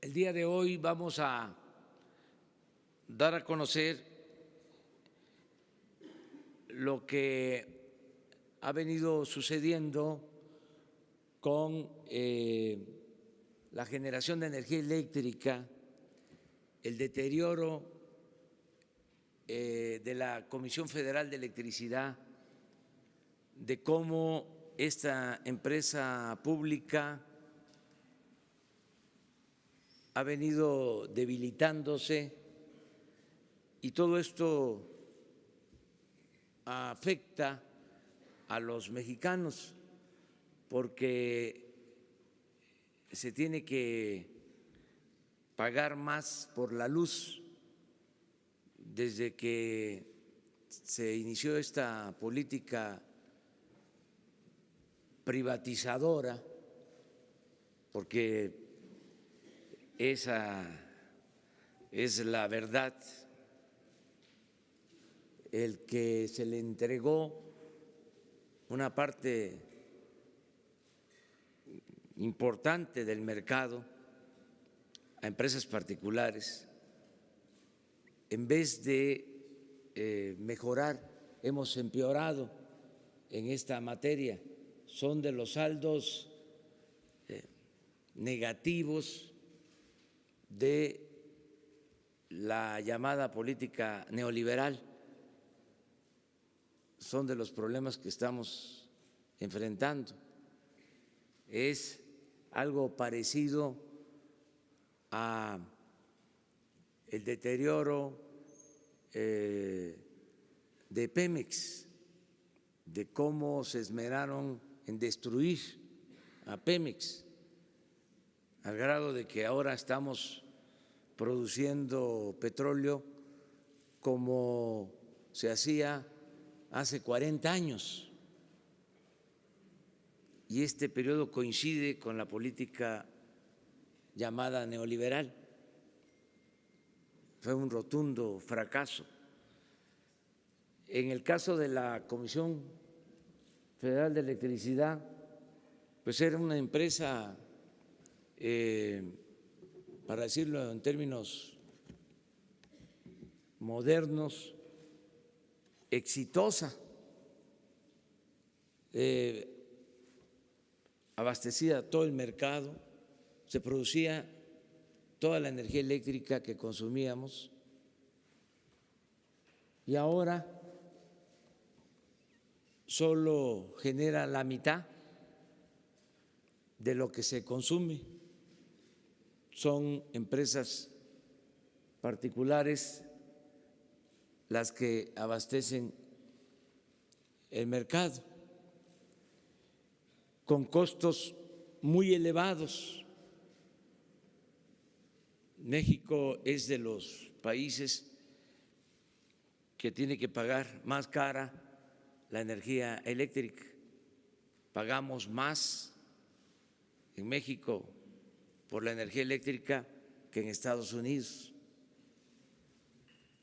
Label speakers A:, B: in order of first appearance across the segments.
A: El día de hoy vamos a dar a conocer lo que ha venido sucediendo con la generación de energía eléctrica, el deterioro de la Comisión Federal de Electricidad, de cómo esta empresa pública ha venido debilitándose, y todo esto afecta a los mexicanos porque se tiene que pagar más por la luz desde que se inició esta política privatizadora, porque esa es la verdad, el que se le entregó una parte importante del mercado a empresas particulares, en vez de mejorar, hemos empeorado en esta materia. Son de los saldos negativos de la llamada política neoliberal, son de los problemas que estamos enfrentando. Es algo parecido a el deterioro de Pemex, de cómo se esmeraron en destruir a Pemex, al grado de que ahora estamos produciendo petróleo como se hacía hace 40 años. Y este periodo coincide con la política llamada neoliberal. Fue un rotundo fracaso. En el caso de la Comisión Federal de Electricidad, pues era una empresa, para decirlo en términos modernos, exitosa, abastecía todo el mercado, se producía toda la energía eléctrica que consumíamos, y ahora solo genera la mitad de lo que se consume. Son empresas particulares las que abastecen el mercado con costos muy elevados. México es de los países que tiene que pagar más cara la energía eléctrica. Pagamos más en México por la energía eléctrica que en Estados Unidos.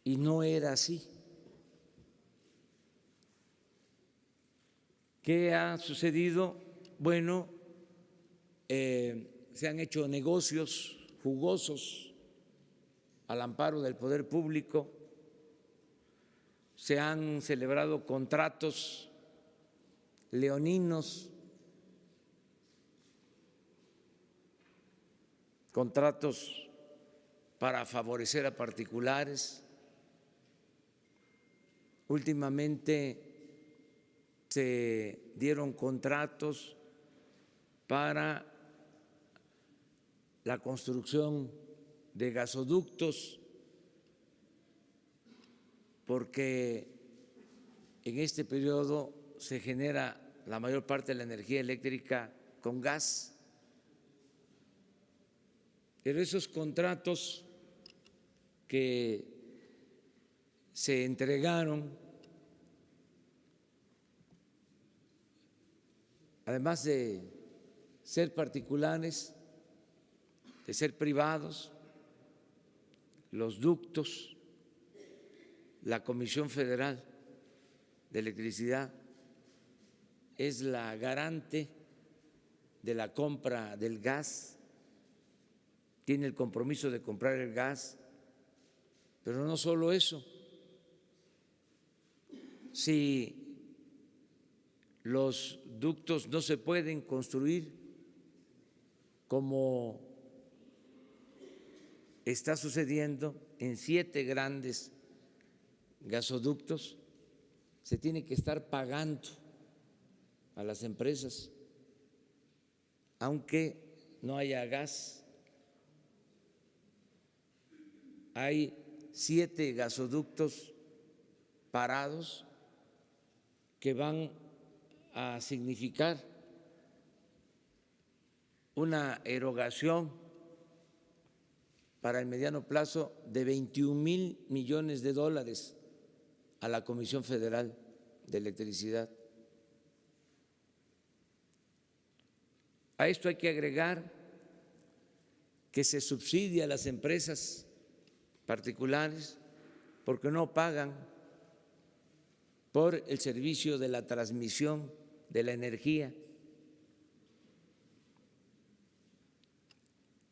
A: Y no era así. ¿Qué ha sucedido? Bueno, se han hecho negocios jugosos al amparo del poder público, se han celebrado contratos leoninos, contratos para favorecer a particulares. Últimamente se dieron contratos para la construcción de gasoductos, porque en este periodo se genera la mayor parte de la energía eléctrica con gas. Pero esos contratos que se entregaron, además de ser particulares, de ser privados, los ductos, la Comisión Federal de Electricidad es la garante de la compra del gas, tiene el compromiso de comprar el gas, pero no solo eso. Si los ductos no se pueden construir como está sucediendo en 7 grandes gasoductos, se tiene que estar pagando a las empresas, aunque no haya gas. Hay 7 gasoductos parados que van a significar una erogación para el mediano plazo de 21,000 millones de dólares a la Comisión Federal de Electricidad. A esto hay que agregar que se subsidia a las empresas particulares porque no pagan por el servicio de la transmisión de la energía,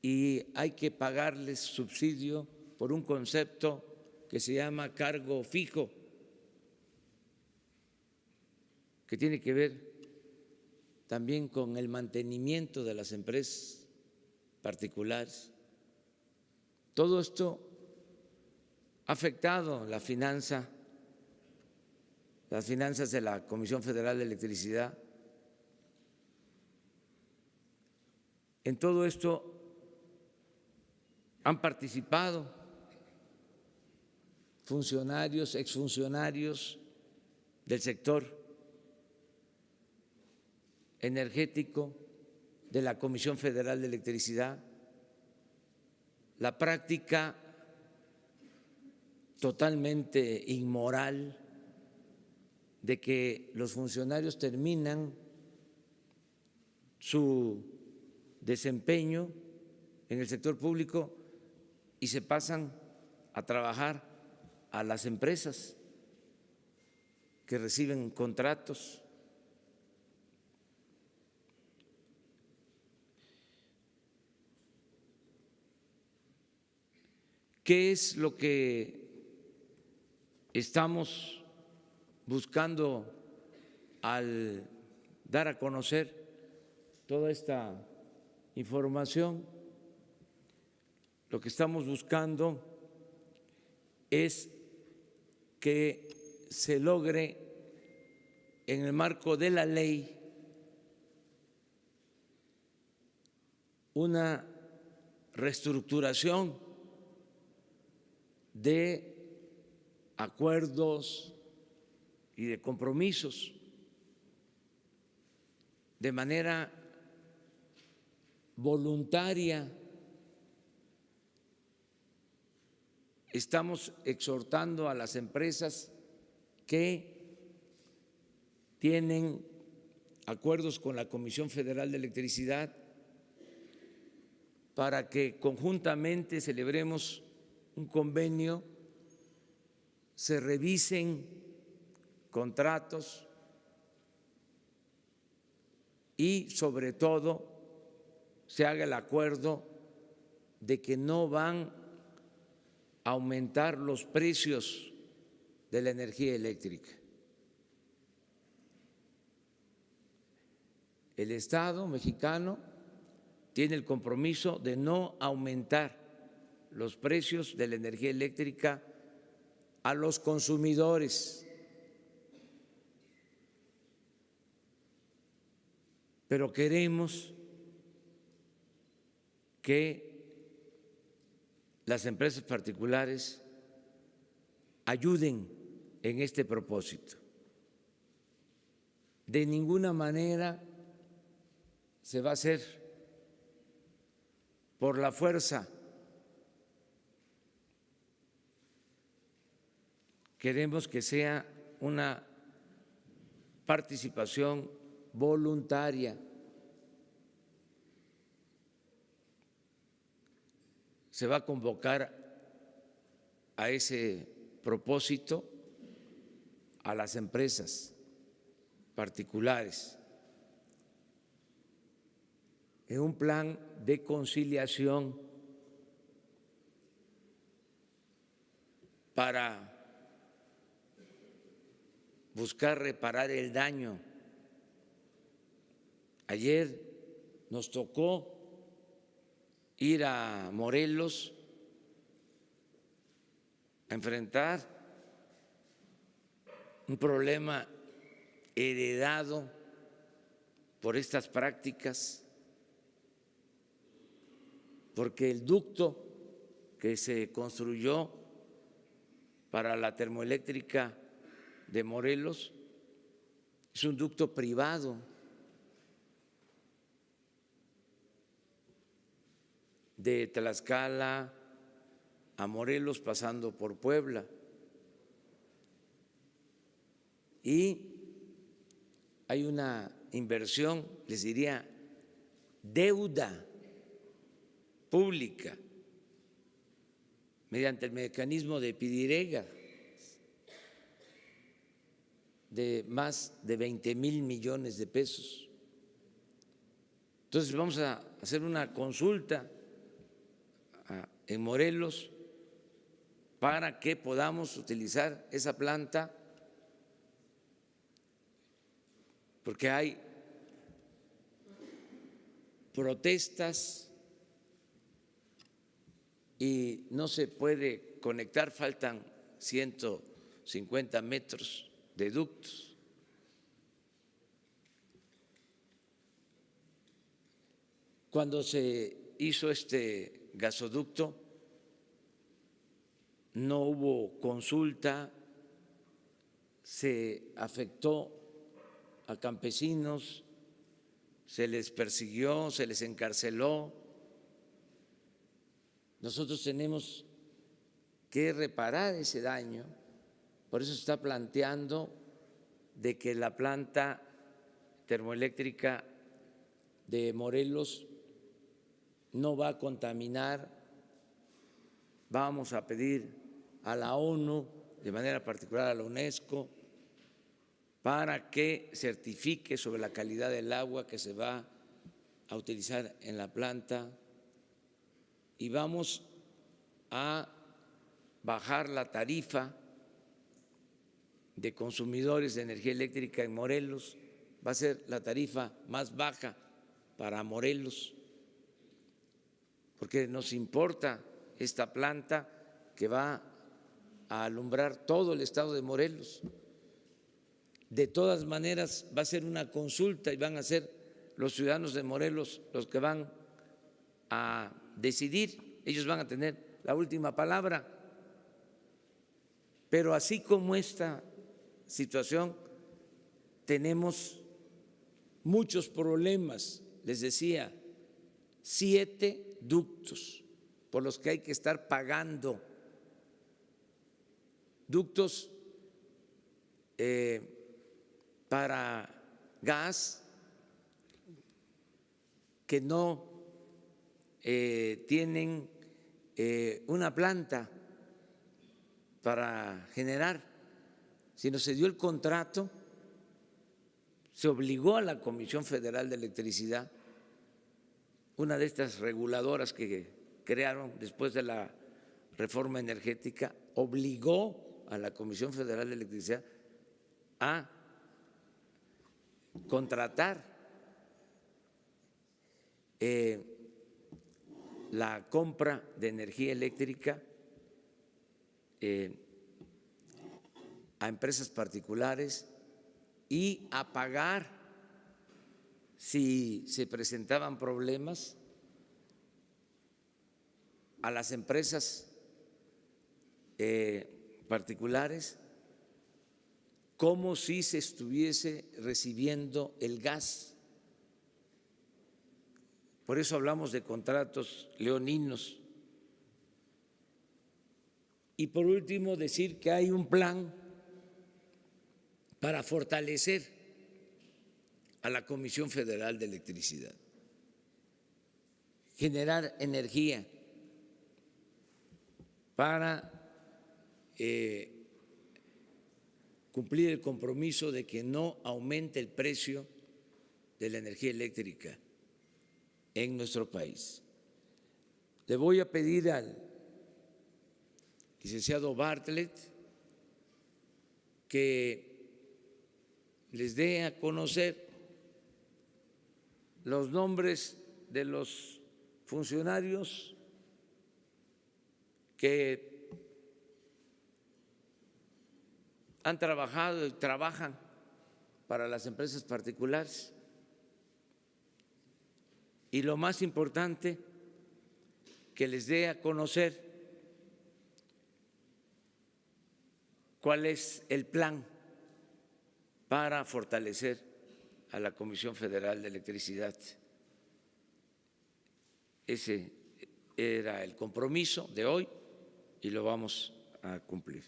A: y hay que pagarles subsidio por un concepto que se llama cargo fijo, que tiene que ver también con el mantenimiento de las empresas particulares. Todo esto ha afectado las finanzas de la Comisión Federal de Electricidad. En todo esto han participado funcionarios, exfuncionarios del sector energético de la Comisión Federal de Electricidad. La práctica totalmente inmoral de que los funcionarios terminan su desempeño en el sector público y se pasan a trabajar a las empresas que reciben contratos. ¿Qué es lo que estamos buscando al dar a conocer toda esta información? Lo que estamos buscando es que se logre en el marco de la ley una reestructuración de acuerdos y de compromisos de manera voluntaria. Estamos exhortando a las empresas que tienen acuerdos con la Comisión Federal de Electricidad para que conjuntamente celebremos un convenio, se revisen contratos y sobre todo se haga el acuerdo de que no van a aumentar los precios de la energía eléctrica. El Estado mexicano tiene el compromiso de no aumentar los precios de la energía eléctrica a los consumidores, pero queremos que las empresas particulares ayuden en este propósito. De ninguna manera se va a hacer por la fuerza. Queremos que sea una participación voluntaria. Se va a convocar a ese propósito a las empresas particulares en un plan de conciliación para buscar reparar el daño. Ayer nos tocó ir a Morelos a enfrentar un problema heredado por estas prácticas, porque el ducto que se construyó para la termoeléctrica de Morelos es un ducto privado de Tlaxcala a Morelos pasando por Puebla, y hay una inversión, les diría, deuda pública mediante el mecanismo de PIDIREGA de más de 20,000 millones de pesos. Entonces vamos a hacer una consulta en Morelos para que podamos utilizar esa planta, porque hay protestas y no se puede conectar, faltan 150 metros de ductos. Cuando se hizo este gasoducto no hubo consulta, se afectó a campesinos, se les persiguió, se les encarceló. Nosotros tenemos que reparar ese daño. Por eso se está planteando de que la planta termoeléctrica de Morelos no va a contaminar. Vamos a pedir a la ONU, de manera particular a la UNESCO, para que certifique sobre la calidad del agua que se va a utilizar en la planta, y vamos a bajar la tarifa de consumidores de energía eléctrica en Morelos. Va a ser la tarifa más baja para Morelos, porque nos importa esta planta que va a alumbrar todo el estado de Morelos. De todas maneras, va a ser una consulta y van a ser los ciudadanos de Morelos los que van a decidir. Ellos van a tener la última palabra. Pero así como esta situación, tenemos muchos problemas. Les decía, 7 ductos por los que hay que estar pagando, ductos para gas que no tienen una planta para generar, sino se dio el contrato, se obligó a la Comisión Federal de Electricidad, una de estas reguladoras que crearon después de la reforma energética, obligó a la Comisión Federal de Electricidad a contratar la compra de energía eléctrica a empresas particulares y a pagar si se presentaban problemas a las empresas particulares, como si se estuviese recibiendo el gas. Por eso hablamos de contratos leoninos. Y por último, decir que hay un plan para fortalecer a la Comisión Federal de Electricidad, generar energía para cumplir el compromiso de que no aumente el precio de la energía eléctrica en nuestro país. Le voy a pedir al licenciado Bartlett que les dé a conocer los nombres de los funcionarios que han trabajado y trabajan para las empresas particulares. Y lo más importante, que les dé a conocer cuál es el plan para fortalecer a la Comisión Federal de Electricidad. Ese era el compromiso de hoy y lo vamos a cumplir.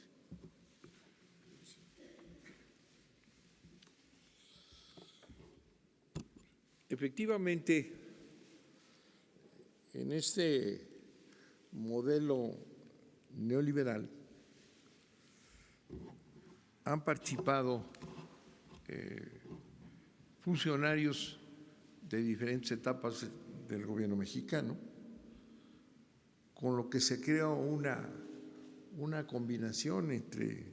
B: Efectivamente, en este modelo neoliberal han participado funcionarios de diferentes etapas del gobierno mexicano, con lo que se crea una combinación entre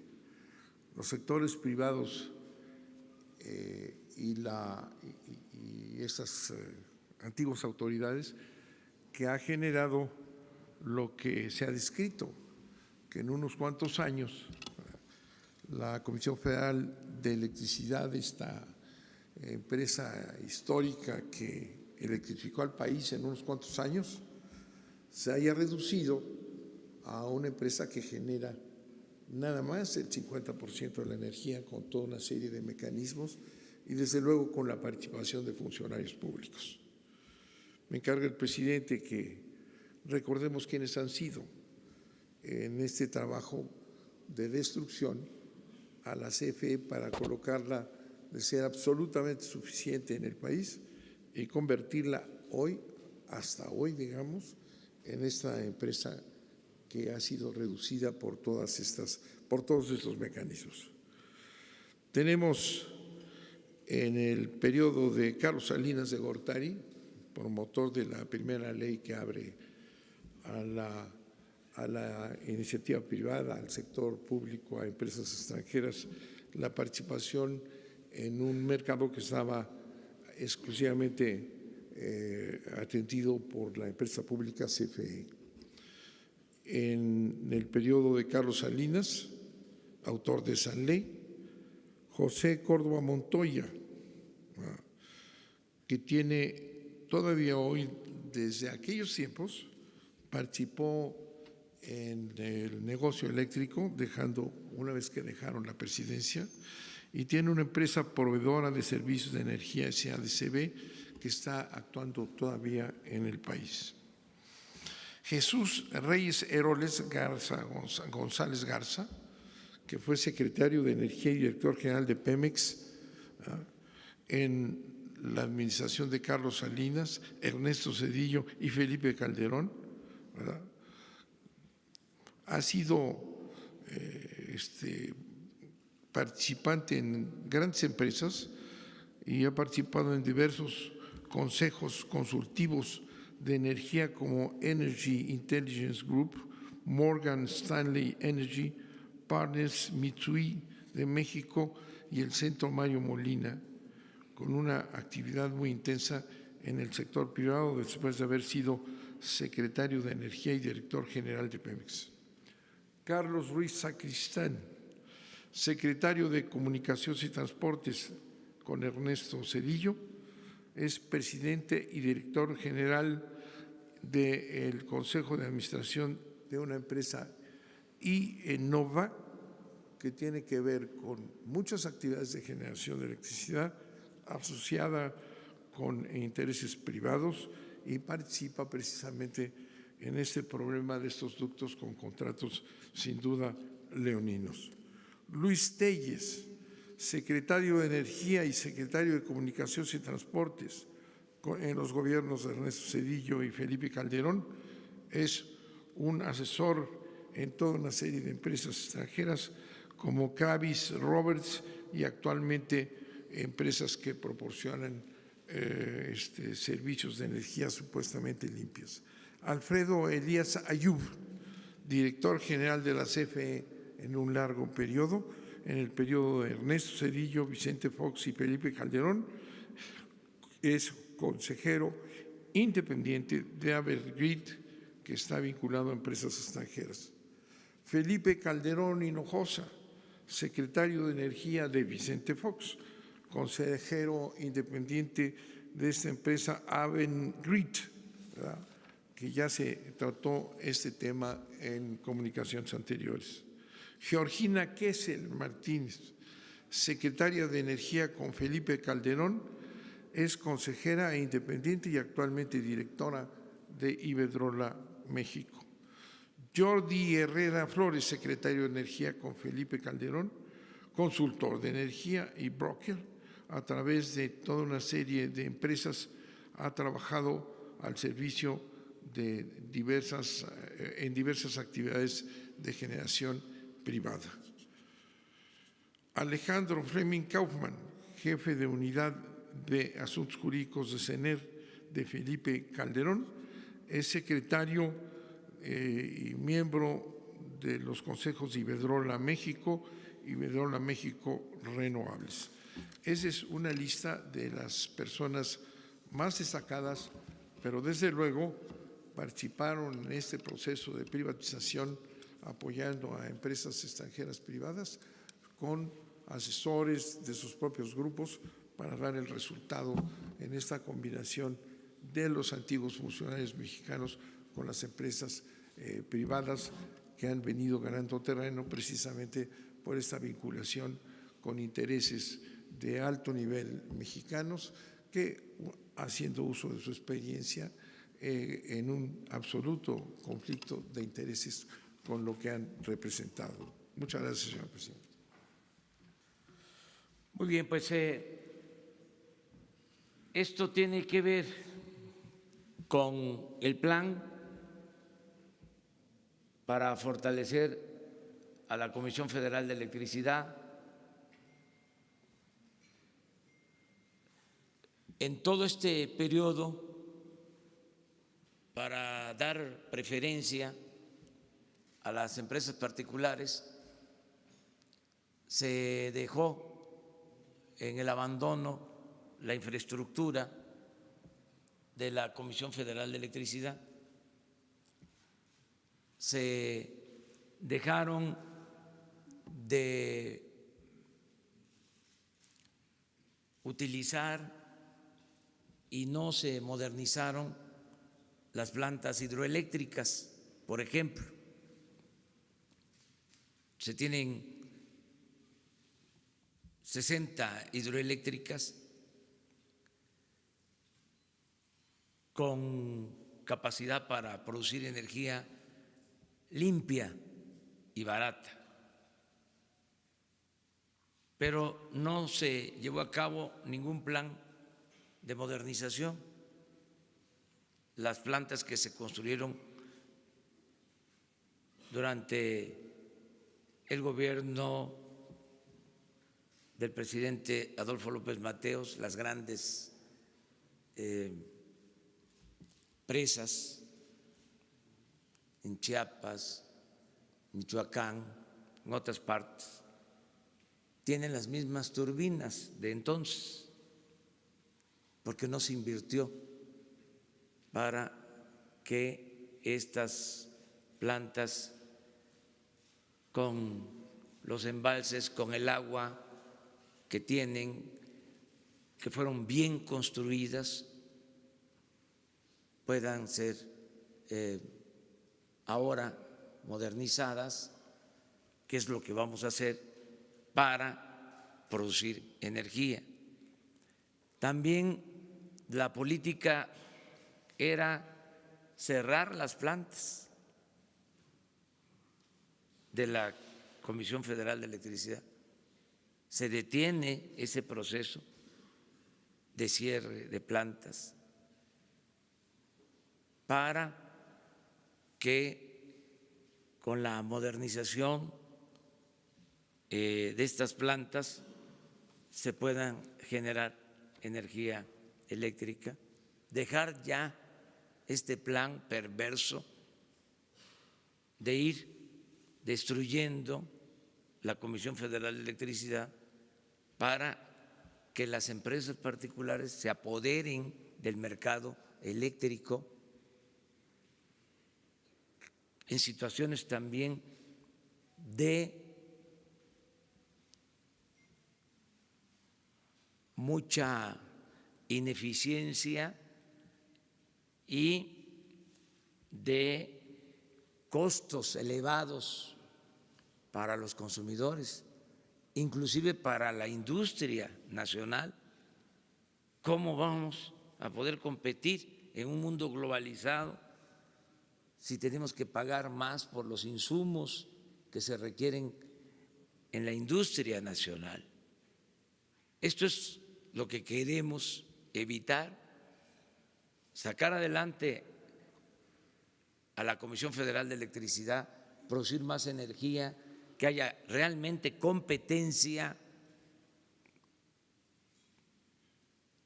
B: los sectores privados y esas antiguas autoridades, que ha generado lo que se ha descrito, que en unos cuantos años la Comisión Federal de Electricidad, esta empresa histórica que electrificó al país en unos cuantos años, se haya reducido a una empresa que genera nada más el 50% de la energía, con toda una serie de mecanismos y desde luego con la participación de funcionarios públicos. Me encarga el presidente que recordemos quiénes han sido en este trabajo de destrucción a la CFE para colocarla de ser absolutamente suficiente en el país y convertirla hoy, hasta hoy, digamos, en esta empresa que ha sido reducida por todos estos mecanismos. Tenemos en el periodo de Carlos Salinas de Gortari, promotor de la primera ley que abre a la iniciativa privada, al sector público, a empresas extranjeras, la participación en un mercado que estaba exclusivamente atendido por la empresa pública CFE. En el periodo de Carlos Salinas, autor de esa ley, José Córdoba Montoya, que tiene todavía hoy, desde aquellos tiempos, participó en el negocio eléctrico, una vez que dejaron la presidencia, y tiene una empresa proveedora de servicios de energía SADCB que está actuando todavía en el país. Jesús Reyes Heroles González Garza, que fue secretario de Energía y director general de Pemex en la administración de Carlos Salinas, Ernesto Zedillo y Felipe Calderón, ¿verdad? Ha sido participante en grandes empresas y ha participado en diversos consejos consultivos de energía como Energy Intelligence Group, Morgan Stanley Energy Partners, Mitsui de México y el Centro Mario Molina, con una actividad muy intensa en el sector privado después de haber sido secretario de Energía y director general de Pemex. Carlos Ruiz Sacristán, secretario de Comunicaciones y Transportes con Ernesto Zedillo, es presidente y director general del Consejo de Administración de una empresa IEnova, que tiene que ver con muchas actividades de generación de electricidad asociada con intereses privados y participa precisamente en este problema de estos ductos con contratos sin duda leoninos. Luis Telles, secretario de Energía y secretario de Comunicaciones y Transportes en los gobiernos de Ernesto Zedillo y Felipe Calderón, es un asesor en toda una serie de empresas extranjeras como Kravis Roberts y actualmente empresas que proporcionan servicios de energía supuestamente limpias. Alfredo Elías Ayub, director general de la CFE en un largo periodo, en el periodo de Ernesto Zedillo, Vicente Fox y Felipe Calderón, es consejero independiente de Evergrid, que está vinculado a empresas extranjeras. Felipe Calderón Hinojosa, secretario de Energía de Vicente Fox, consejero independiente de esta empresa Avangrid, que ya se trató este tema en comunicaciones anteriores. Georgina Kessel Martínez, secretaria de Energía con Felipe Calderón, es consejera e independiente y actualmente directora de Iberdrola México. Jordi Herrera Flores, secretario de Energía con Felipe Calderón, consultor de energía y broker. A través de toda una serie de empresas ha trabajado al servicio de en diversas actividades de generación privada. Alejandro Fleming Kaufmann, jefe de Unidad de Asuntos Jurídicos de CENER de Felipe Calderón, es secretario y miembro de los consejos de Iberdrola México y Iberdrola México Renovables. Esa es una lista de las personas más destacadas, pero desde luego participaron en este proceso de privatización apoyando a empresas extranjeras privadas con asesores de sus propios grupos para dar el resultado en esta combinación de los antiguos funcionarios mexicanos con las empresas privadas que han venido ganando terreno precisamente por esta vinculación con intereses de alto nivel mexicanos que, haciendo uso de su experiencia en un absoluto conflicto de intereses con lo que han representado. Muchas gracias, señor presidente.
A: Muy bien, pues esto tiene que ver con el plan para fortalecer a la Comisión Federal de Electricidad. En todo este periodo, para dar preferencia a las empresas particulares, se dejó en el abandono la infraestructura de la Comisión Federal de Electricidad, se dejaron de utilizar y no se modernizaron las plantas hidroeléctricas, por ejemplo. Se tienen 60 hidroeléctricas con capacidad para producir energía limpia y barata, pero no se llevó a cabo ningún plan de modernización. Las plantas que se construyeron durante el gobierno del presidente Adolfo López Mateos, las grandes presas en Chiapas, Michoacán, en otras partes, tienen las mismas turbinas de entonces, porque no se invirtió para que estas plantas, con los embalses, con el agua que tienen, que fueron bien construidas, puedan ser ahora modernizadas, que es lo que vamos a hacer para producir energía. También la política era cerrar las plantas de la Comisión Federal de Electricidad. Se detiene ese proceso de cierre de plantas para que con la modernización de estas plantas se puedan generar energía eléctrica, dejar ya este plan perverso de ir destruyendo la Comisión Federal de Electricidad para que las empresas particulares se apoderen del mercado eléctrico en situaciones también de mucha ineficiencia y de costos elevados para los consumidores, inclusive para la industria nacional. ¿Cómo vamos a poder competir en un mundo globalizado si tenemos que pagar más por los insumos que se requieren en la industria nacional? Esto es lo que queremos evitar, sacar adelante a la Comisión Federal de Electricidad, producir más energía, que haya realmente competencia,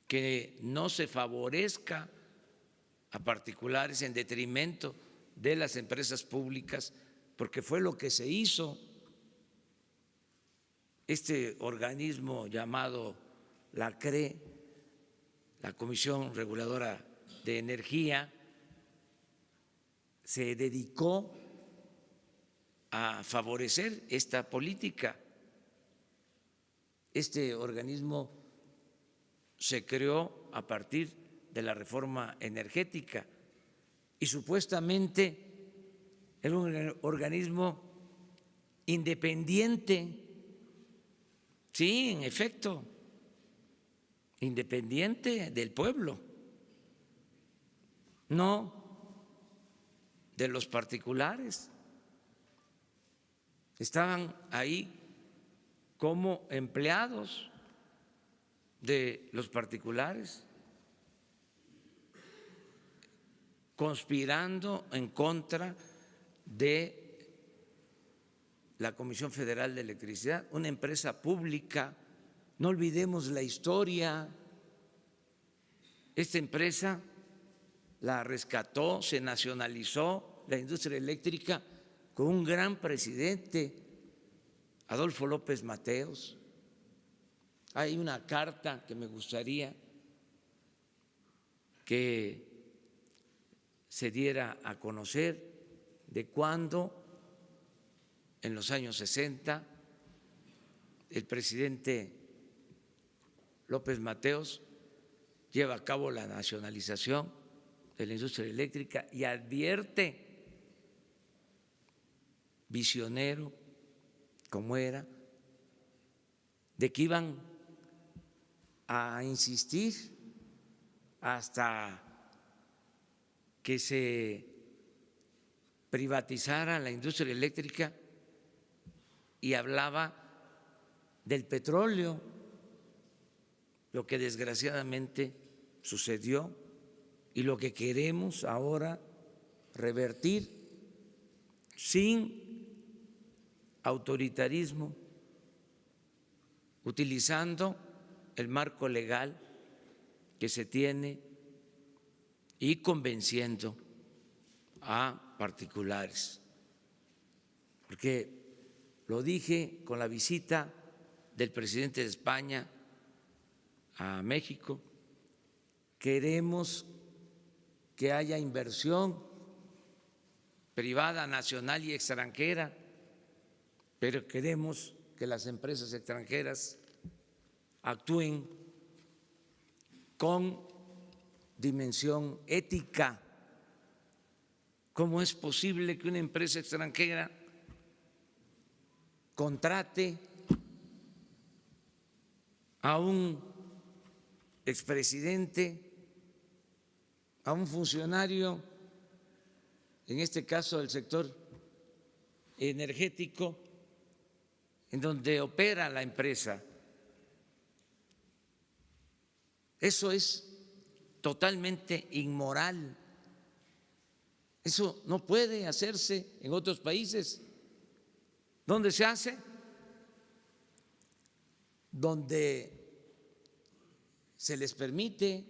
A: que no se favorezca a particulares en detrimento de las empresas públicas, porque fue lo que se hizo. Este organismo llamado la CRE, la Comisión Reguladora de Energía, se dedicó a favorecer esta política. Este organismo se creó a partir de la reforma energética y supuestamente era un organismo independiente. Sí, en efecto, independiente del pueblo, no de los particulares. estaban ahí como empleados de los particulares, conspirando en contra de la Comisión Federal de Electricidad, una empresa pública. No olvidemos la historia. Esta empresa la rescató, se nacionalizó la industria eléctrica con un gran presidente, Adolfo López Mateos. Hay una carta que me gustaría que se diera a conocer de cuando, en los años 60, el presidente López Mateos lleva a cabo la nacionalización de la industria eléctrica y advierte, visionero como era, de que iban a insistir hasta que se privatizara la industria eléctrica, y hablaba del petróleo, lo que desgraciadamente sucedió y lo que queremos ahora revertir sin autoritarismo, utilizando el marco legal que se tiene y convenciendo a particulares. Porque lo dije con la visita del presidente de España a México, queremos que haya inversión privada, nacional y extranjera, pero queremos que las empresas extranjeras actúen con dimensión ética. ¿Cómo es posible que una empresa extranjera contrate a un expresidente, a un funcionario, en este caso del sector energético, en donde opera la empresa? Eso es totalmente inmoral. Eso no puede hacerse en otros países. ¿Dónde se hace? Donde se les permite,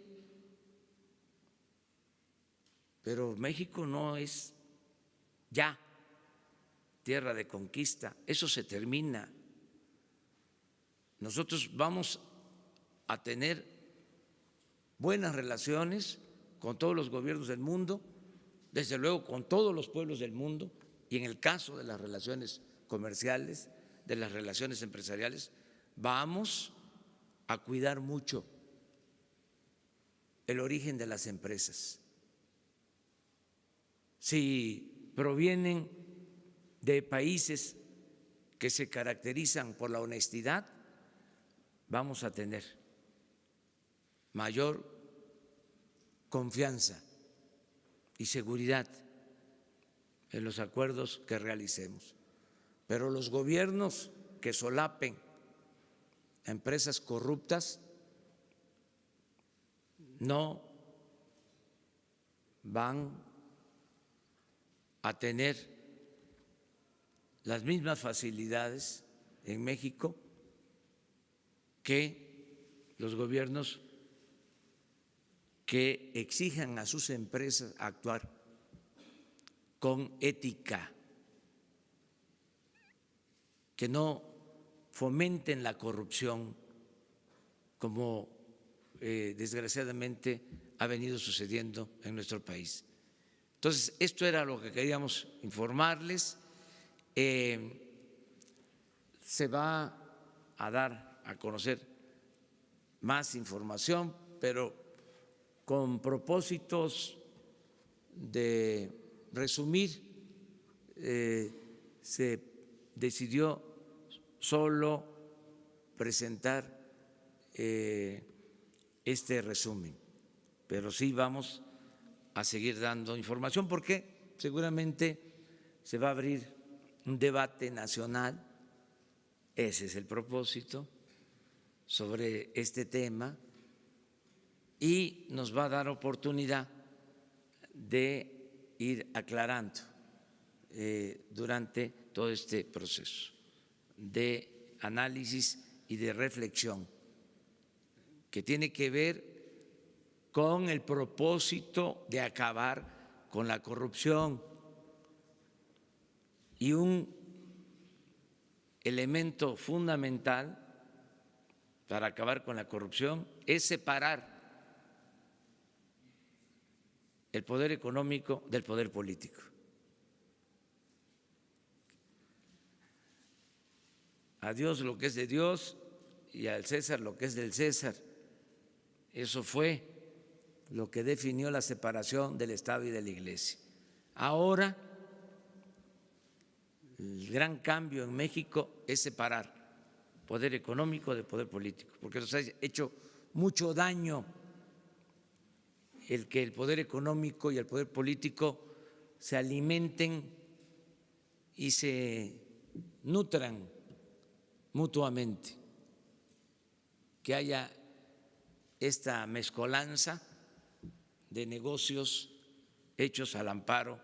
A: pero México no es ya tierra de conquista, eso se termina. Nosotros vamos a tener buenas relaciones con todos los gobiernos del mundo, desde luego con todos los pueblos del mundo, y en el caso de las relaciones comerciales, de las relaciones empresariales, vamos a cuidar mucho el origen de las empresas. Si provienen de países que se caracterizan por la honestidad, vamos a tener mayor confianza y seguridad en los acuerdos que realicemos. Pero los gobiernos que solapen a empresas corruptas no van a tener las mismas facilidades en México que los gobiernos que exijan a sus empresas actuar con ética, que no fomenten la corrupción como desgraciadamente ha venido sucediendo en nuestro país. Entonces, esto era lo que queríamos informarles. Se va a dar a conocer más información, pero con propósitos de resumir, se decidió solo presentar este resumen, pero sí vamos a seguir dando información porque seguramente se va a abrir un debate nacional, ese es el propósito, sobre este tema, y nos va a dar oportunidad de ir aclarando durante todo este proceso de análisis y de reflexión que tiene que ver con el propósito de acabar con la corrupción. Y un elemento fundamental para acabar con la corrupción es separar el poder económico del poder político. A Dios lo que es de Dios y al César lo que es del César. Eso fue lo que definió la separación del Estado y de la Iglesia. Ahora, el gran cambio en México es separar poder económico de poder político, porque nos ha hecho mucho daño el que el poder económico y el poder político se alimenten y se nutran mutuamente, que haya esta mezcolanza de negocios hechos al amparo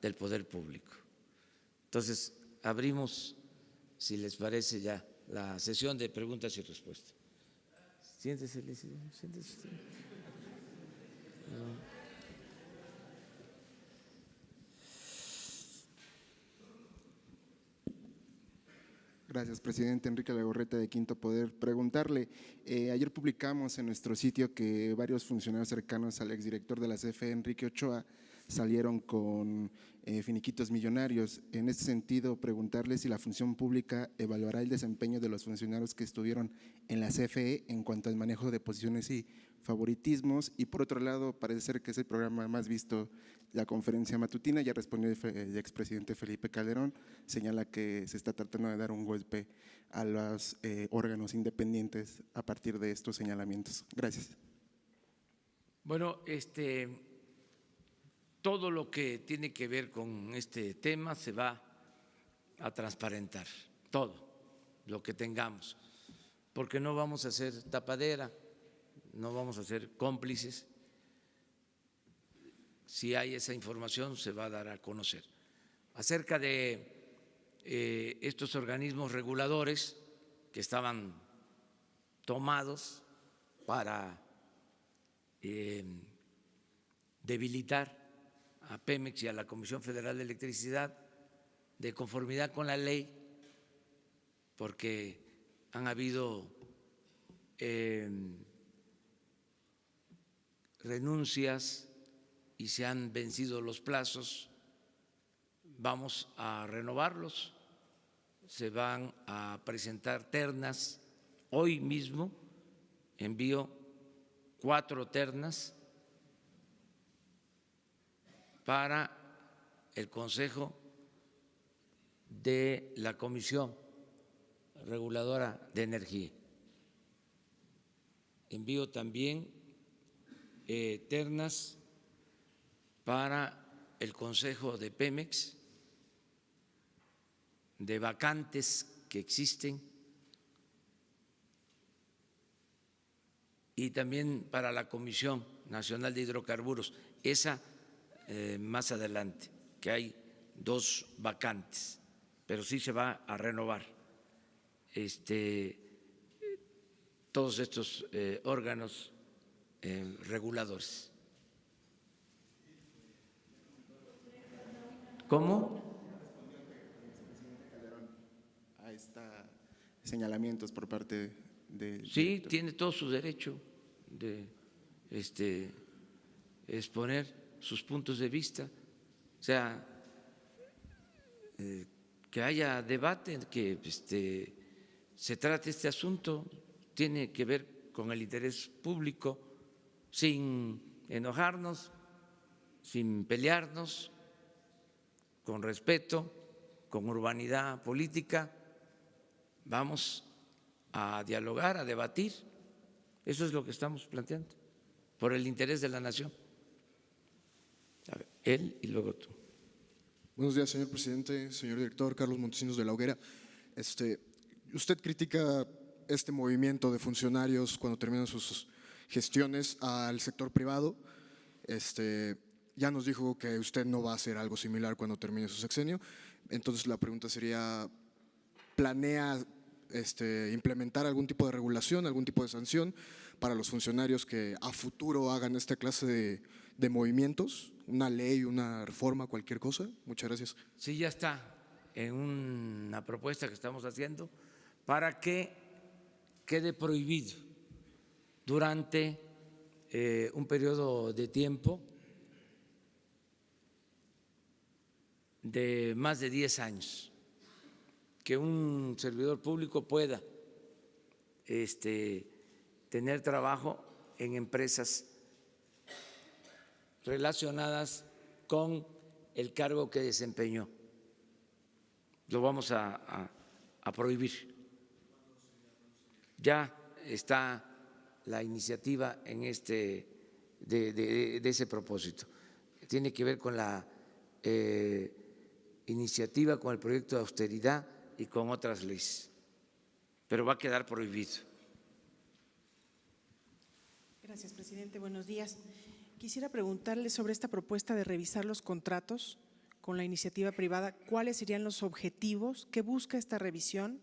A: del poder público. Entonces, abrimos, si les parece, ya la sesión de preguntas y respuestas. Siéntese, siéntese usted.
C: Gracias, presidente. Enrique Legorreta, de Quinto Poder. Preguntarle, ayer publicamos en nuestro sitio que varios funcionarios cercanos al exdirector de la CFE, Enrique Ochoa, salieron con finiquitos millonarios. En este sentido, preguntarle si la función pública evaluará el desempeño de los funcionarios que estuvieron en la CFE en cuanto al manejo de posiciones y favoritismos. Y por otro lado, parece ser que es el programa más visto, la conferencia matutina. Ya respondió el expresidente Felipe Calderón, señala que se está tratando de dar un golpe a los órganos independientes a partir de estos señalamientos. Gracias.
A: Bueno, todo lo que tiene que ver con este tema se va a transparentar, todo lo que tengamos, porque no vamos a hacer tapadera, no vamos a ser cómplices. Si hay esa información, se va a dar a conocer. Acerca de estos organismos reguladores que estaban tomados para debilitar a Pemex y a la Comisión Federal de Electricidad de conformidad con la ley, porque han habido renuncias y se han vencido los plazos, vamos a renovarlos, se van a presentar ternas. Hoy mismo envío 4 ternas para el Consejo de la Comisión Reguladora de Energía. Envío también ternas para el Consejo de Pemex, de vacantes que existen, y también para la Comisión Nacional de Hidrocarburos, esa más adelante, que hay 2 vacantes, pero sí se va a renovar todos estos órganos reguladores. ¿Cómo?
C: A estos señalamientos por parte de…
A: Sí,
C: director.
A: tiene todo su derecho de exponer sus puntos de vista, o sea, que haya debate, que se trate este asunto, tiene que ver con el interés público, sin enojarnos, sin pelearnos, con respeto, con urbanidad política. Vamos a dialogar, a debatir. Eso es lo que estamos planteando, por el interés de la nación. A ver, él y luego tú.
D: Buenos días, señor presidente, señor director, Carlos Montesinos de la Hoguera. Usted critica este movimiento de funcionarios cuando terminan sus gestiones al sector privado. Ya nos dijo que usted no va a hacer algo similar cuando termine su sexenio. Entonces la pregunta sería, ¿planea implementar algún tipo de regulación, algún tipo de sanción para los funcionarios que a futuro hagan esta clase de movimientos? ¿Una ley, una reforma, cualquier cosa? Muchas gracias.
A: Sí, ya está en una propuesta que estamos haciendo para que quede prohibido durante un periodo de tiempo de más de 10 años que un servidor público pueda tener trabajo en empresas relacionadas con el cargo que desempeñó. Lo vamos a prohibir. Ya está la iniciativa en de ese propósito. Tiene que ver con la iniciativa, con el proyecto de austeridad y con otras leyes, pero va a quedar prohibido.
E: Gracias, presidente. Buenos días. Quisiera preguntarle sobre esta propuesta de revisar los contratos con la iniciativa privada. ¿Cuáles serían los objetivos? ¿Qué busca esta revisión?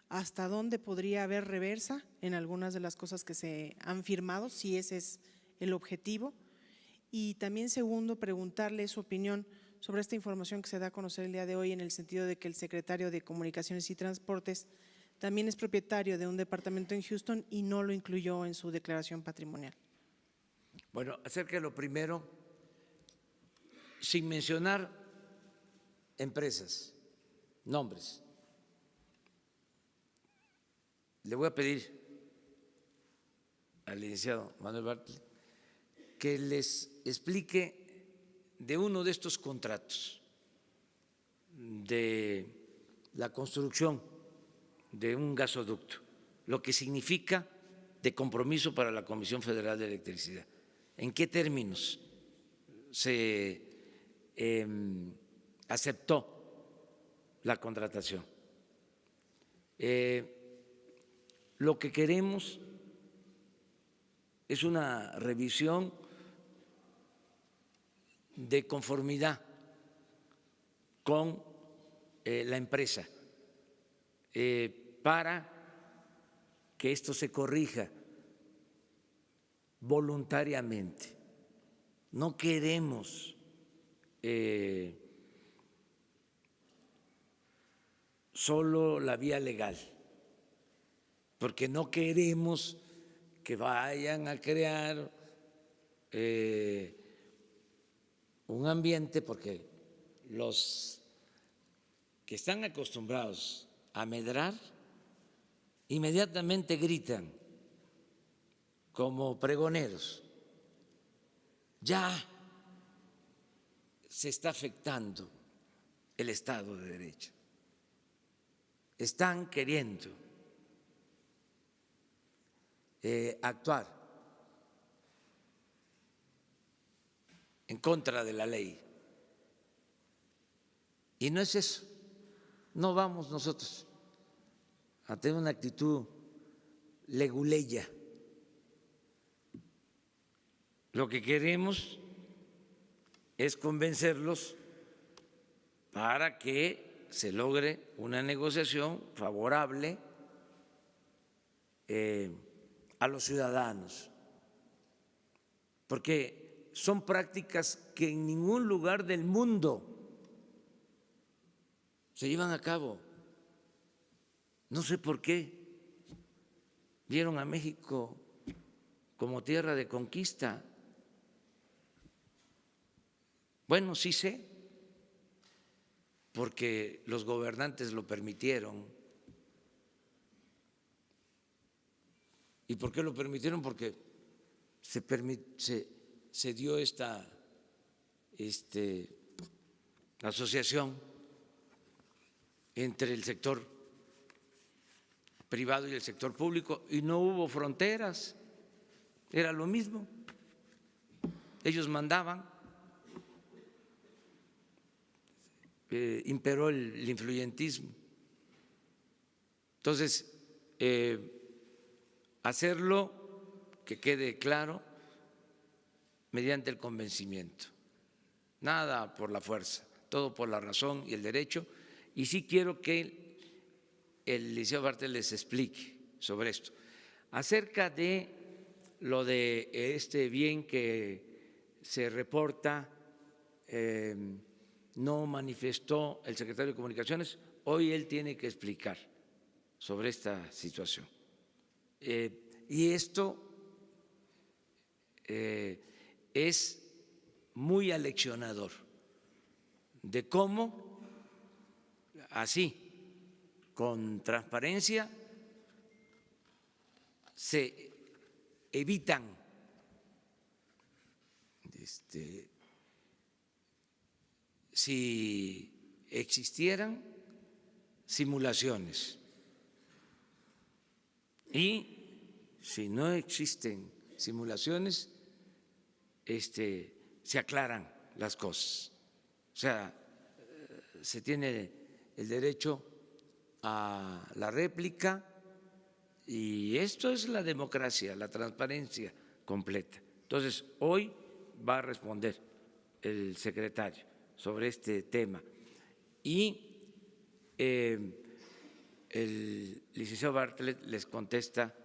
E: ¿Hasta dónde podría haber reversa en algunas de las cosas que se han firmado, si ese es el objetivo? Y también, segundo, preguntarle su opinión sobre esta información que se da a conocer el día de hoy, en el sentido de que el secretario de Comunicaciones y Transportes también es propietario de un departamento en Houston y no lo incluyó en su declaración patrimonial.
A: Bueno, acerca de lo primero, sin mencionar empresas, nombres, le voy a pedir al licenciado Manuel Bartlett que les explique de uno de estos contratos de la construcción de un gasoducto, lo que significa de compromiso para la Comisión Federal de Electricidad. ¿En qué términos se aceptó la contratación? Lo que queremos es una revisión de conformidad con la empresa para que esto se corrija voluntariamente. No queremos solo la vía legal, porque no queremos que vayan a crear un ambiente, porque los que están acostumbrados a medrar inmediatamente gritan como pregoneros. Ya se está afectando el Estado de Derecho. Están queriendo actuar en contra de la ley. Y no es eso. No vamos nosotros a tener una actitud leguleya. Lo que queremos es convencerlos para que se logre una negociación favorable a los ciudadanos, porque son prácticas que en ningún lugar del mundo se llevan a cabo. No sé por qué vieron a México como tierra de conquista. Bueno, sí sé, porque los gobernantes lo permitieron. ¿Y por qué lo permitieron? Porque se dio esta asociación entre el sector privado y el sector público y no hubo fronteras, era lo mismo, ellos mandaban. imperó el influyentismo. Entonces, hacerlo, que quede claro, mediante el convencimiento. Nada por la fuerza, todo por la razón y el derecho. Y sí quiero que el licenciado Bartlett les explique sobre esto. Acerca de lo de este bien que se reporta, no manifestó el secretario de Comunicaciones, hoy él tiene que explicar sobre esta situación. Y esto es muy aleccionador de cómo, así, con transparencia, se evitan si existieran simulaciones y si no existen simulaciones, se aclaran las cosas. O sea, se tiene el derecho a la réplica y esto es la democracia, la transparencia completa. Entonces, hoy va a responder el secretario sobre este tema y el licenciado Bartlett les contesta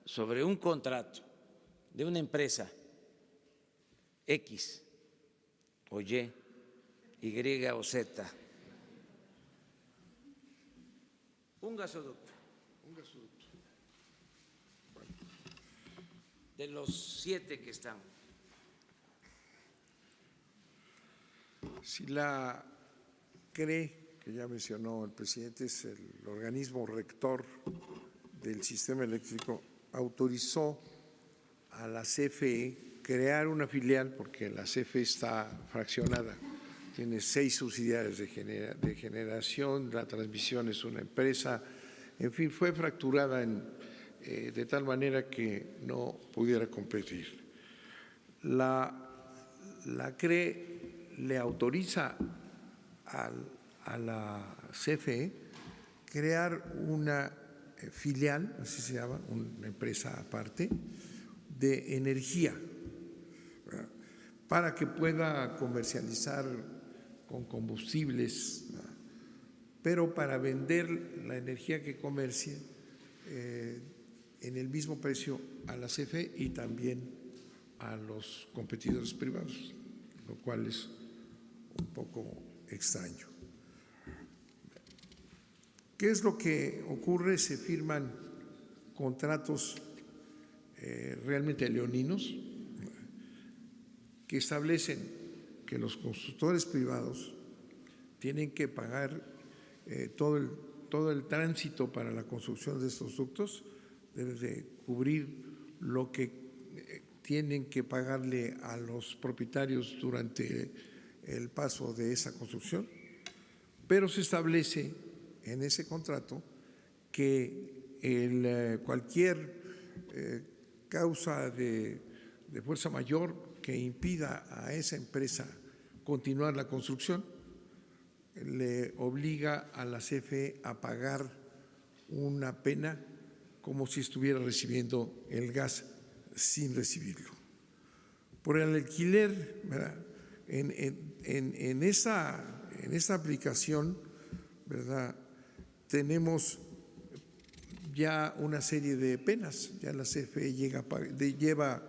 A: sobre un contrato de una empresa X o Y, Y o Z, un gasoducto, de los 7 que están.
B: Si la CRE, que ya mencionó el presidente, es el organismo rector del sistema eléctrico, autorizó a la CFE crear una filial, porque la CFE está fraccionada, tiene 6 subsidiarias de generación, la transmisión es una empresa, en fin, fue fracturada de tal manera que no pudiera competir. La CRE le autoriza a la CFE crear una filial, así se llama, una empresa aparte, de energía, ¿verdad?, para que pueda comercializar con combustibles, ¿verdad?, pero para vender la energía que comercie en el mismo precio a la CFE y también a los competidores privados, lo cual es un poco extraño. ¿Qué es lo que ocurre? Se firman contratos realmente leoninos que establecen que los constructores privados tienen que pagar todo el tránsito para la construcción de estos ductos, deben de cubrir lo que tienen que pagarle a los propietarios durante el paso de esa construcción, pero se establece en ese contrato que cualquier causa de fuerza mayor que impida a esa empresa continuar la construcción le obliga a la CFE a pagar una pena como si estuviera recibiendo el gas sin recibirlo. Por el alquiler, ¿verdad?, en esta aplicación, ¿verdad?, tenemos ya una serie de penas. Ya la CFE lleva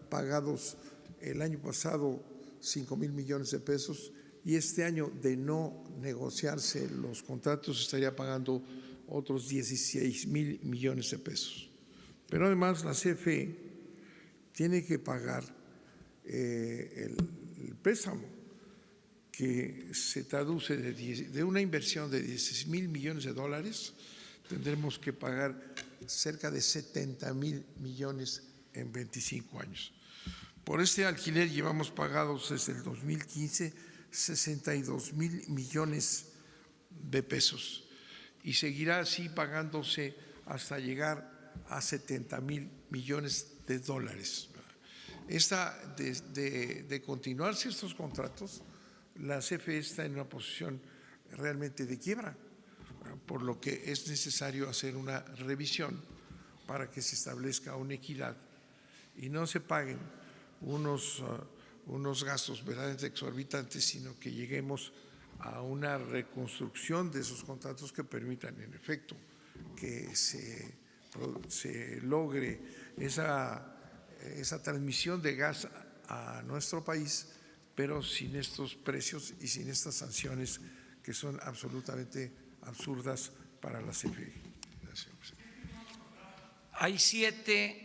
B: pagados el año pasado 5,000 millones de pesos y este año, de no negociarse los contratos, estaría pagando otros 16,000 millones de pesos. Pero además la CFE tiene que pagar el préstamo, que se traduce de una inversión de 16,000 millones de dólares, tendremos que pagar cerca de 70,000 millones en 25 años. Por este alquiler llevamos pagados desde el 2015 62,000 millones de pesos y seguirá así pagándose hasta llegar a 70,000 millones de dólares. De continuarse estos contratos, la CFE está en una posición realmente de quiebra, por lo que es necesario hacer una revisión para que se establezca una equidad y no se paguen unos gastos verdaderamente exorbitantes, sino que lleguemos a una reconstrucción de esos contratos que permitan, en efecto, que se logre esa transmisión de gas a nuestro país, pero sin estos precios y sin estas sanciones que son absolutamente absurdas para la CFE. Gracias.
A: Hay 7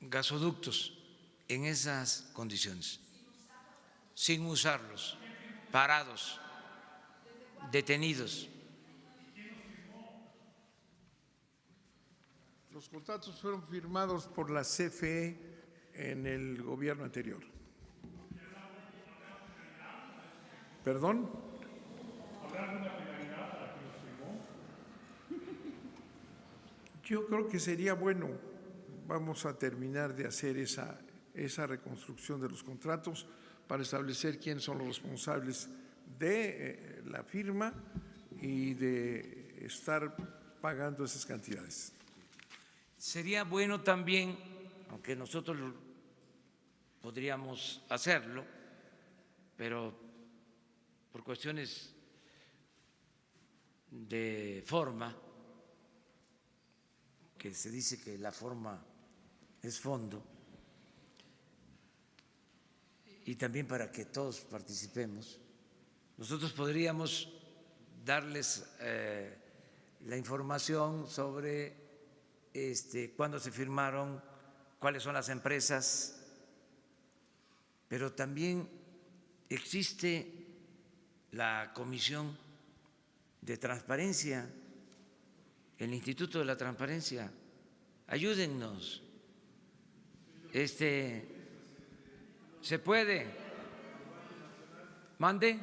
A: gasoductos en esas condiciones, sin usarlos, parados, detenidos.
B: Los contratos fueron firmados por la CFE en el gobierno anterior. ¿Perdón? ¿Habrá alguna finalidad para que los firmó? Yo creo que sería bueno. Vamos a terminar de hacer esa reconstrucción de los contratos para establecer quiénes son los responsables de la firma y de estar pagando esas cantidades.
A: Sería bueno también, aunque nosotros podríamos hacerlo, pero por cuestiones de forma, que se dice que la forma es fondo, y también para que todos participemos, nosotros podríamos darles la información sobre cuándo se firmaron, cuáles son las empresas, pero también existe la Comisión de Transparencia, el Instituto de la Transparencia. Ayúdennos. ¿Se puede? ¿Mande?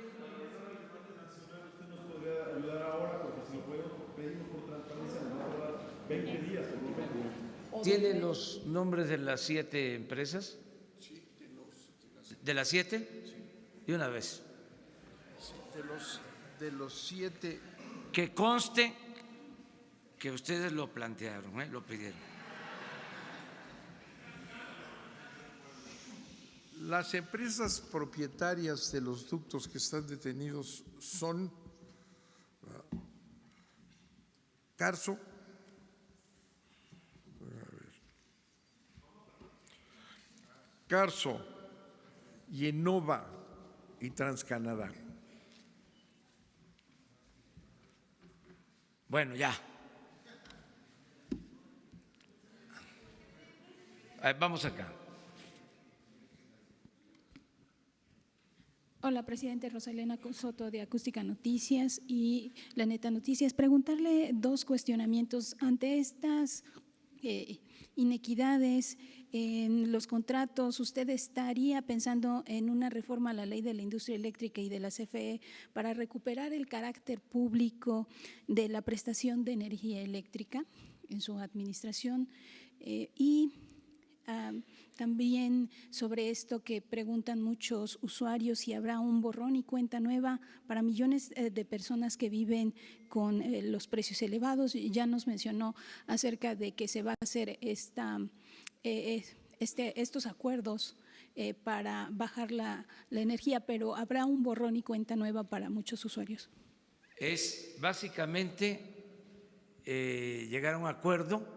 A: ¿Tiene los nombres de las 7 empresas? ¿De las 7? De una vez.
B: De los 7.
A: Que conste que ustedes lo plantearon, lo pidieron.
B: Las empresas propietarias de los ductos que están detenidos son Carso, Yenova y TransCanadá.
A: Bueno, ya. Vamos acá.
F: Hola, presidente. Rosalena Soto de Acústica Noticias y La Neta Noticias. Preguntarle 2 cuestionamientos ante estas inequidades en los contratos. ¿Usted estaría pensando en una reforma a la ley de la industria eléctrica y de la CFE para recuperar el carácter público de la prestación de energía eléctrica en su administración? También sobre esto que preguntan muchos usuarios, si habrá un borrón y cuenta nueva para millones de personas que viven con los precios elevados. Ya nos mencionó acerca de que se va a hacer estos acuerdos para bajar la energía, pero ¿habrá un borrón y cuenta nueva para muchos usuarios?
A: Es básicamente llegar a un acuerdo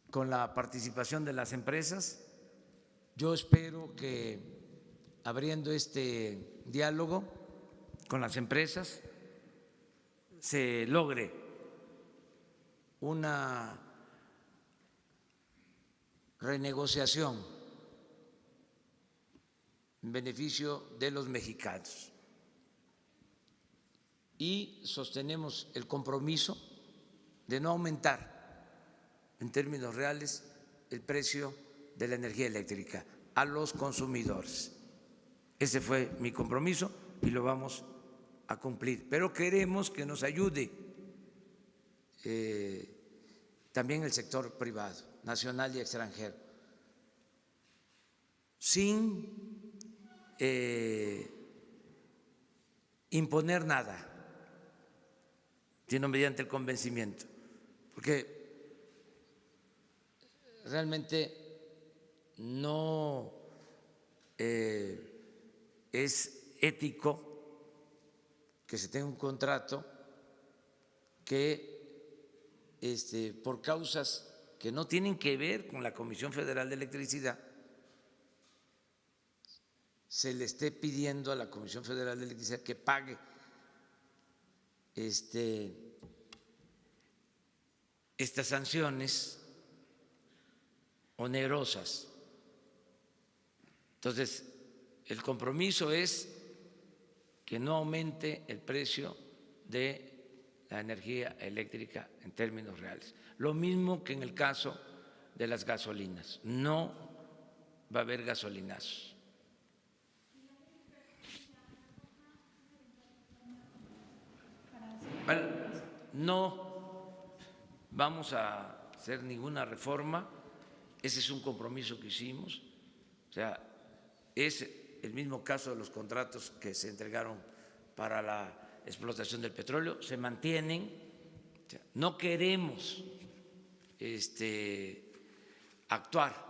A: con la participación de las empresas. Yo espero que abriendo este diálogo con las empresas se logre una renegociación en beneficio de los mexicanos. Y sostenemos el compromiso de no aumentar en términos reales el precio de la energía eléctrica a los consumidores. Ese fue mi compromiso y lo vamos a cumplir. Pero queremos que nos ayude también el sector privado, nacional y extranjero. sin imponer nada, sino mediante el convencimiento, porque realmente no es ético que se tenga un contrato que por causas que no tienen que ver con la Comisión Federal de Electricidad se le esté pidiendo a la Comisión Federal de Electricidad que pague estas sanciones onerosas. Entonces, el compromiso es que no aumente el precio de la energía eléctrica en términos reales. Lo mismo que en el caso de las gasolinas. No va a haber gasolinazos. Bueno, no vamos a hacer ninguna reforma. Ese es un compromiso que hicimos. O sea, es el mismo caso de los contratos que se entregaron para la explotación del petróleo, se mantienen. O sea, no queremos actuar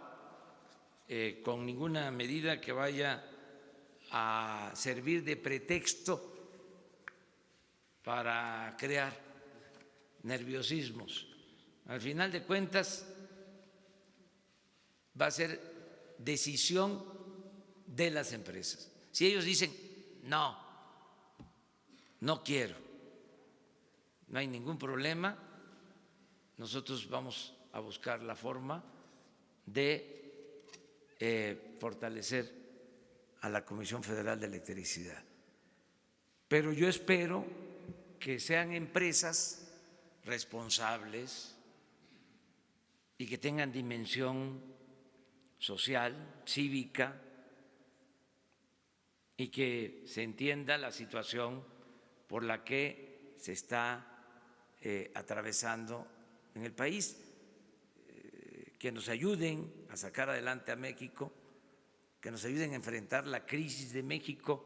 A: con ninguna medida que vaya a servir de pretexto para crear nerviosismos. Al final de cuentas, va a ser decisión de las empresas. Si ellos dicen, no quiero, no hay ningún problema, nosotros vamos a buscar la forma de fortalecer a la Comisión Federal de Electricidad. Pero yo espero que sean empresas responsables y que tengan dimensión social, cívica, y que se entienda la situación por la que se está atravesando en el país, que nos ayuden a sacar adelante a México, que nos ayuden a enfrentar la crisis de México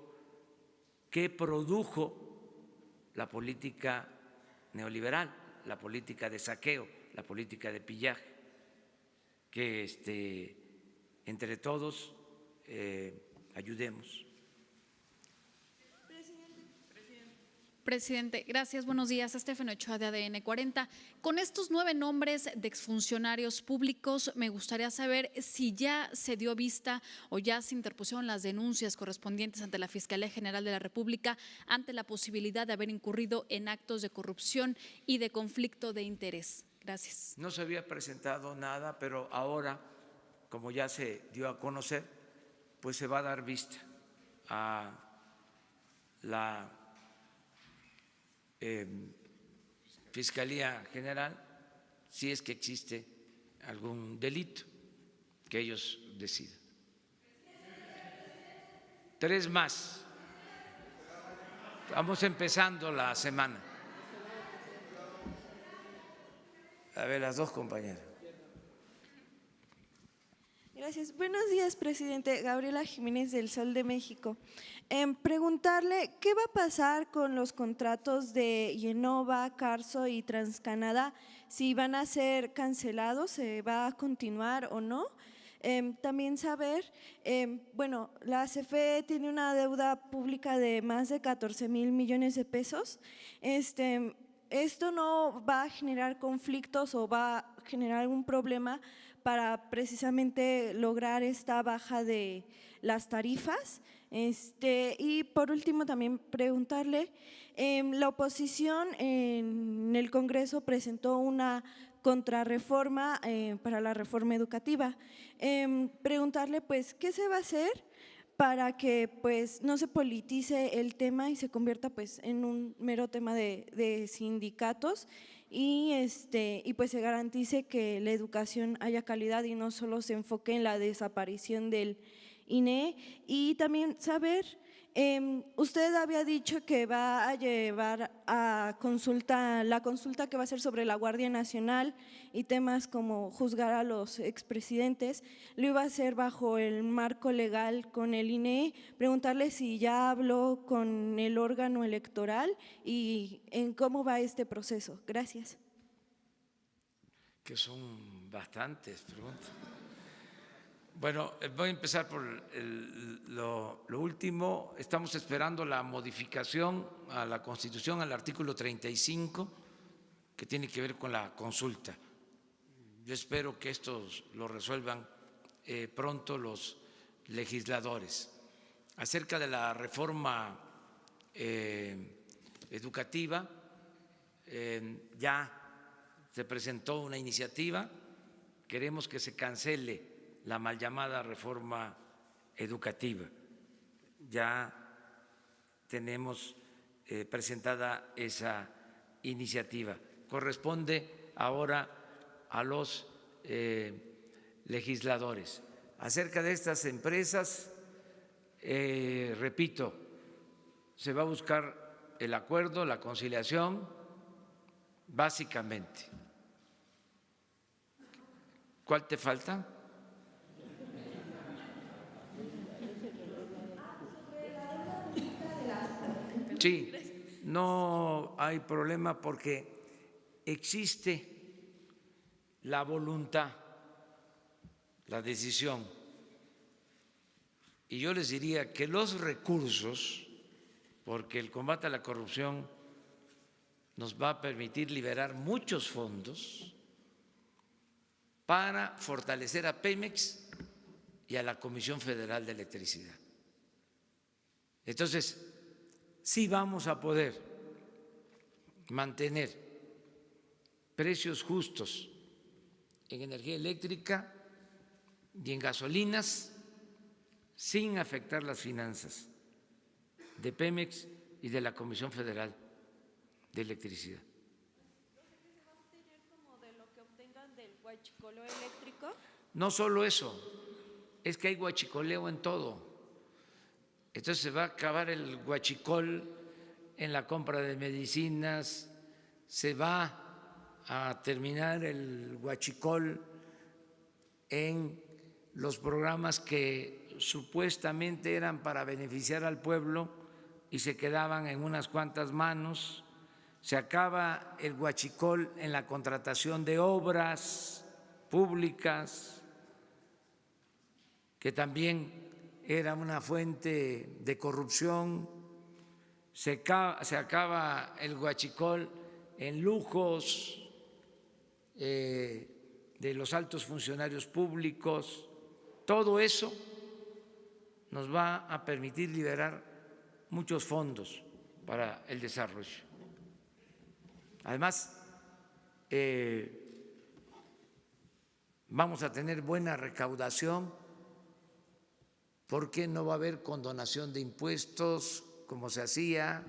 A: que produjo la política neoliberal, la política de saqueo, la política de pillaje, que entre todos ayudemos.
G: Presidente, gracias. Buenos días. Estefano Ochoa de ADN 40. Con estos 9 nombres de exfuncionarios públicos, me gustaría saber si ya se dio vista o ya se interpusieron las denuncias correspondientes ante la Fiscalía General de la República ante la posibilidad de haber incurrido en actos de corrupción y de conflicto de interés. Gracias.
A: No se había presentado nada, pero ahora, como ya se dio a conocer, pues se va a dar vista a la Fiscalía General si es que existe algún delito que ellos decidan. 3 más. Vamos empezando la semana. A ver, las 2 compañeras.
H: Gracias. Buenos días, presidente. Gabriela Jiménez del Sol de México. Preguntarle qué va a pasar con los contratos de Yenova, Carso y TransCanadá, si van a ser cancelados, se va a continuar o no. También saber, bueno, la CFE tiene una deuda pública de más de 14,000 millones de pesos. ¿Esto no va a generar conflictos o va a generar algún problema para precisamente lograr esta baja de las tarifas? Y por último también preguntarle, la oposición en el Congreso presentó una contrarreforma para la reforma educativa. Preguntarle pues qué se va a hacer para que pues no se politice el tema y se convierta pues en un mero tema de sindicatos y pues se garantice que la educación haya calidad y no solo se enfoque en la desaparición del INE. Y también saber Usted había dicho que va a llevar a la consulta que va a ser sobre la Guardia Nacional y temas como juzgar a los expresidentes, lo iba a hacer bajo el marco legal con el INE, preguntarle si ya habló con el órgano electoral y en cómo va este proceso. Gracias.
A: Que son bastantes preguntas. Bueno, voy a empezar por lo último. Estamos esperando la modificación a la Constitución, al artículo 35, que tiene que ver con la consulta. Yo espero que esto lo resuelvan pronto los legisladores. Acerca de la reforma educativa, ya se presentó una iniciativa, queremos que se cancele la mal llamada reforma educativa. Ya tenemos presentada esa iniciativa. Corresponde ahora a los legisladores. Acerca de estas empresas, repito, se va a buscar el acuerdo, la conciliación, básicamente. ¿Cuál te falta? Sí, no hay problema porque existe la voluntad, la decisión. Y yo les diría que los recursos, porque el combate a la corrupción nos va a permitir liberar muchos fondos para fortalecer a Pemex y a la Comisión Federal de Electricidad. Entonces, sí vamos a poder mantener precios justos en energía eléctrica y en gasolinas sin afectar las finanzas de Pemex y de la Comisión Federal de Electricidad.
H: ¿Se va a obtener como de lo que obtengan del huachicoleo eléctrico?
A: No solo eso, es que hay huachicoleo en todo. Entonces se va a acabar el huachicol en la compra de medicinas, se va a terminar el huachicol en los programas que supuestamente eran para beneficiar al pueblo y se quedaban en unas cuantas manos. Se acaba el huachicol en la contratación de obras públicas, que también era una fuente de corrupción. Se acaba el huachicol en lujos de los altos funcionarios públicos. Todo eso nos va a permitir liberar muchos fondos para el desarrollo. Además, vamos a tener buena recaudación porque no va a haber condonación de impuestos como se hacía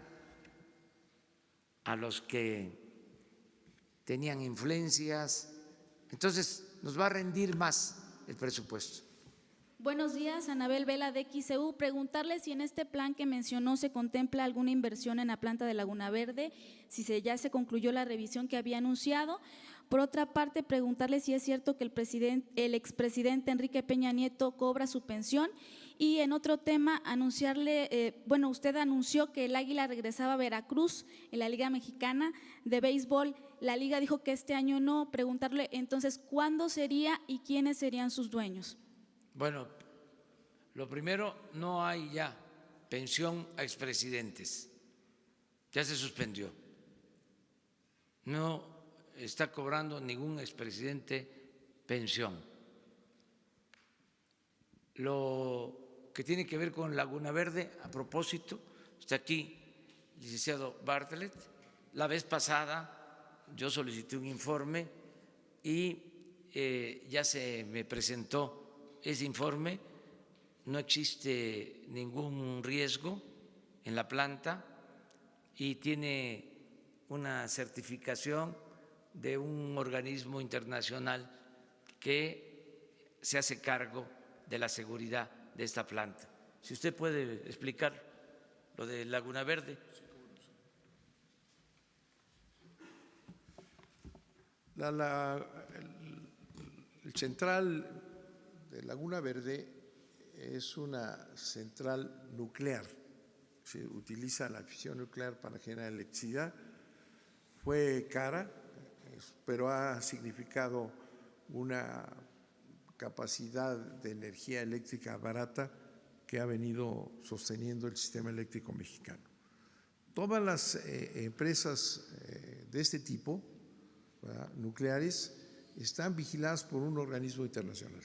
A: a los que tenían influencias. Entonces, nos va a rendir más el presupuesto.
I: Buenos días, Anabel Vela de XEU. Preguntarle si en este plan que mencionó se contempla alguna inversión en la planta de Laguna Verde, si ya se concluyó la revisión que había anunciado. Por otra parte, preguntarle si es cierto que el expresidente Enrique Peña Nieto cobra su pensión. Y en otro tema, anunciarle, usted anunció que el Águila regresaba a Veracruz en la Liga Mexicana de Béisbol. La Liga dijo que este año no. Preguntarle entonces, ¿cuándo sería y quiénes serían sus dueños?
A: Bueno, lo primero, no hay ya pensión a expresidentes, ya se suspendió. No está cobrando ningún expresidente pensión. Lo que tiene que ver con Laguna Verde, a propósito, está aquí el licenciado Bartlett. La vez pasada yo solicité un informe y ya se me presentó ese informe. No existe ningún riesgo en la planta y tiene una certificación de un organismo internacional que se hace cargo de la seguridad de esta planta. Si usted puede explicar lo de Laguna Verde.
B: El central de Laguna Verde es una central nuclear. Se utiliza la fisión nuclear para generar electricidad. Fue cara, pero ha significado una capacidad de energía eléctrica barata que ha venido sosteniendo el sistema eléctrico mexicano. Todas las empresas de este tipo, ¿verdad?, nucleares, están vigiladas por un organismo internacional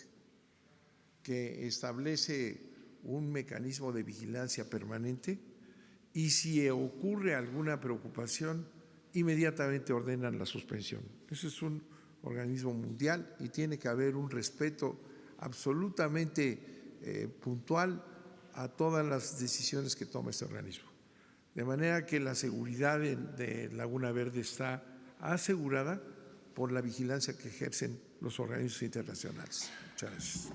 B: que establece un mecanismo de vigilancia permanente y si ocurre alguna preocupación, inmediatamente ordenan la suspensión. Ese es un organismo mundial y tiene que haber un respeto absolutamente puntual a todas las decisiones que toma este organismo. De manera que la seguridad de Laguna Verde está asegurada por la vigilancia que ejercen los organismos internacionales. Muchas gracias.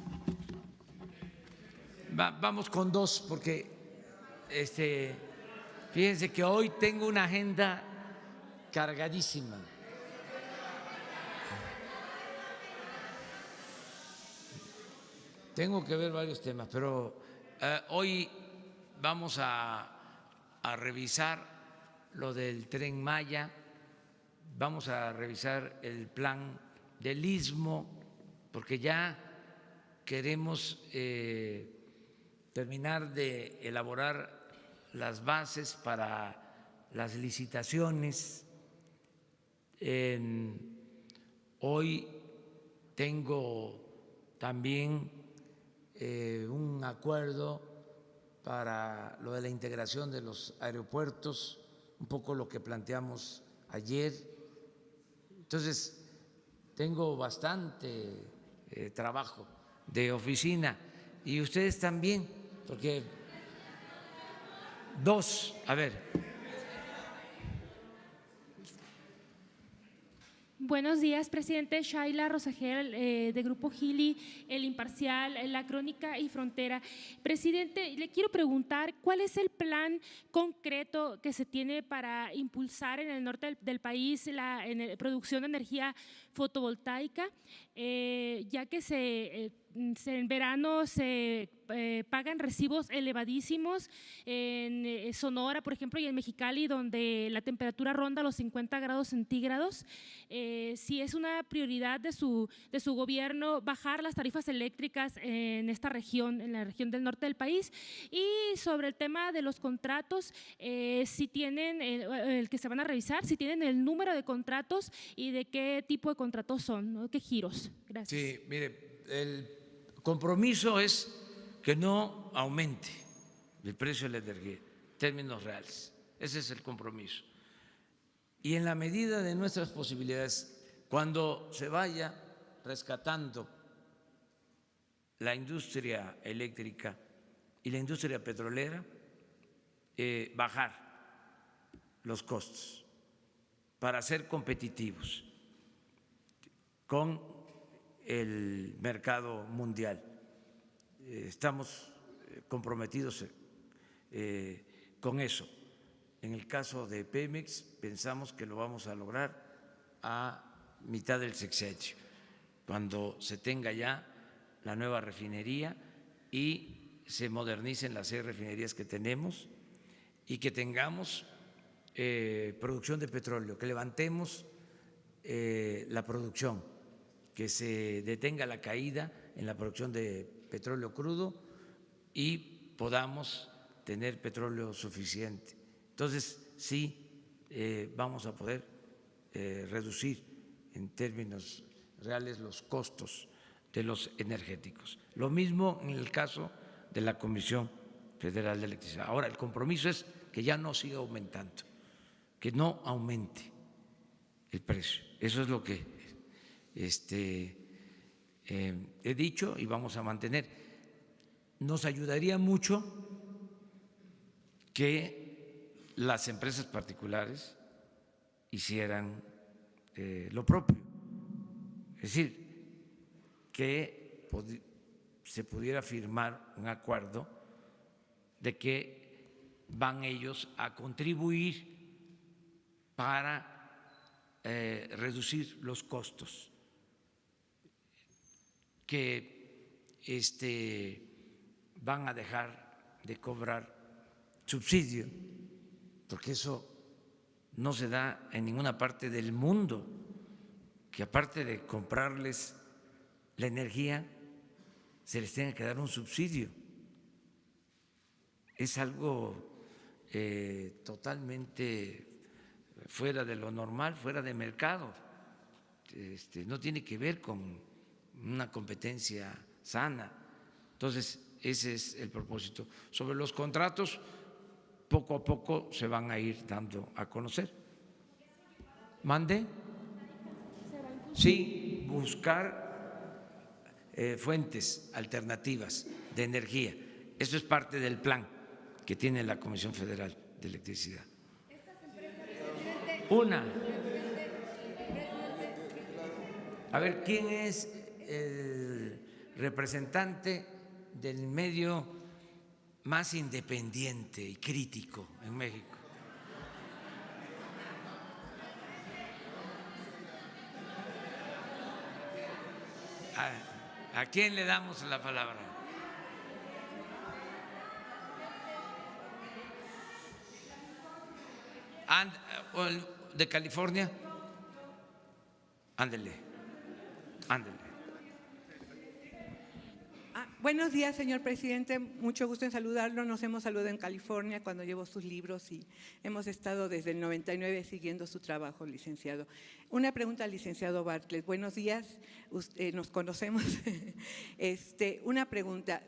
A: Vamos con dos, porque fíjense que hoy tengo una agenda cargadísima. Tengo que ver varios temas, pero hoy vamos a revisar lo del Tren Maya, vamos a revisar el plan del Istmo, porque ya queremos terminar de elaborar las bases para las licitaciones. Hoy tengo también un acuerdo para lo de la integración de los aeropuertos, un poco lo que planteamos ayer. Entonces, tengo bastante trabajo de oficina y ustedes también, porque a ver.
J: Buenos días, presidente. Shaila Rosagel, de Grupo Gili, El Imparcial, La Crónica y Frontera. Presidente, le quiero preguntar cuál es el plan concreto que se tiene para impulsar en el norte del país la producción de energía fotovoltaica, ya que en verano se pagan recibos elevadísimos en Sonora, por ejemplo, y en Mexicali, donde la temperatura ronda los 50 grados centígrados. Si es una prioridad de su gobierno bajar las tarifas eléctricas en esta región, en la región del norte del país. Y sobre el tema de los contratos, si tienen el que se van a revisar, si tienen el número de contratos y de qué tipo de contratos son, ¿no? ¿Qué giros? Gracias.
A: Sí, mire, el compromiso es que no aumente el precio de la energía en términos reales. Ese es el compromiso. Y en la medida de nuestras posibilidades, cuando se vaya rescatando la industria eléctrica y la industria petrolera, bajar los costos para ser competitivos con el mercado mundial. Estamos comprometidos con eso. En el caso de Pemex, pensamos que lo vamos a lograr a mitad del sexenio, cuando se tenga ya la nueva refinería y se modernicen las 6 refinerías que tenemos y que tengamos producción de petróleo, que levantemos la producción, que se detenga la caída en la producción de petróleo crudo y podamos tener petróleo suficiente. Entonces, sí, vamos a poder reducir en términos reales los costos de los energéticos. Lo mismo en el caso de la Comisión Federal de Electricidad. Ahora, el compromiso es que ya no siga aumentando, que no aumente el precio. Eso es lo que he dicho y vamos a mantener. Nos ayudaría mucho que las empresas particulares hicieran lo propio, es decir, que se pudiera firmar un acuerdo de que van ellos a contribuir para reducir los costos, que van a dejar de cobrar subsidio, porque eso no se da en ninguna parte del mundo, que aparte de comprarles la energía, se les tenga que dar un subsidio. Es algo totalmente fuera de lo normal, fuera de mercado. No tiene que ver con una competencia sana. Entonces, ese es el propósito. Sobre los contratos, poco a poco se van a ir dando a conocer. ¿Mande? Sí, buscar fuentes alternativas de energía. Eso es parte del plan que tiene la Comisión Federal de Electricidad. Una. A ver, ¿quién es el representante del medio más independiente y crítico en México? ¿A quién le damos la palabra? ¿De California? Ándele, ándele.
K: Buenos días, señor presidente. Mucho gusto en saludarlo. Nos hemos saludado en California cuando llevo sus libros y hemos estado desde el 99 siguiendo su trabajo, licenciado. Una pregunta al licenciado Bartlett. Buenos días, nos conocemos. Una pregunta.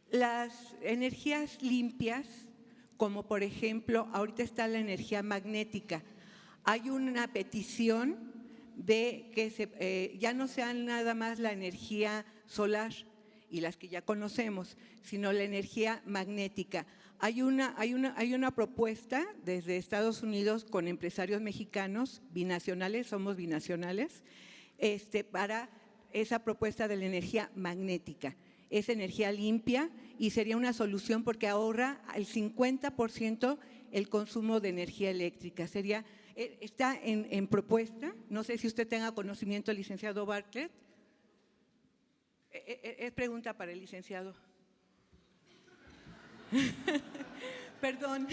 K: Las energías limpias, como por ejemplo, ahorita está la energía magnética. Hay una petición de que ya no sean nada más la energía solar y las que ya conocemos, sino la energía magnética. Hay una propuesta desde Estados Unidos con empresarios mexicanos, binacionales, somos binacionales, para esa propuesta de la energía magnética. Es energía limpia y sería una solución porque ahorra el 50% el consumo de energía eléctrica. Está en propuesta, no sé si usted tenga conocimiento, licenciado Bartlett. Es pregunta para el licenciado. Perdón.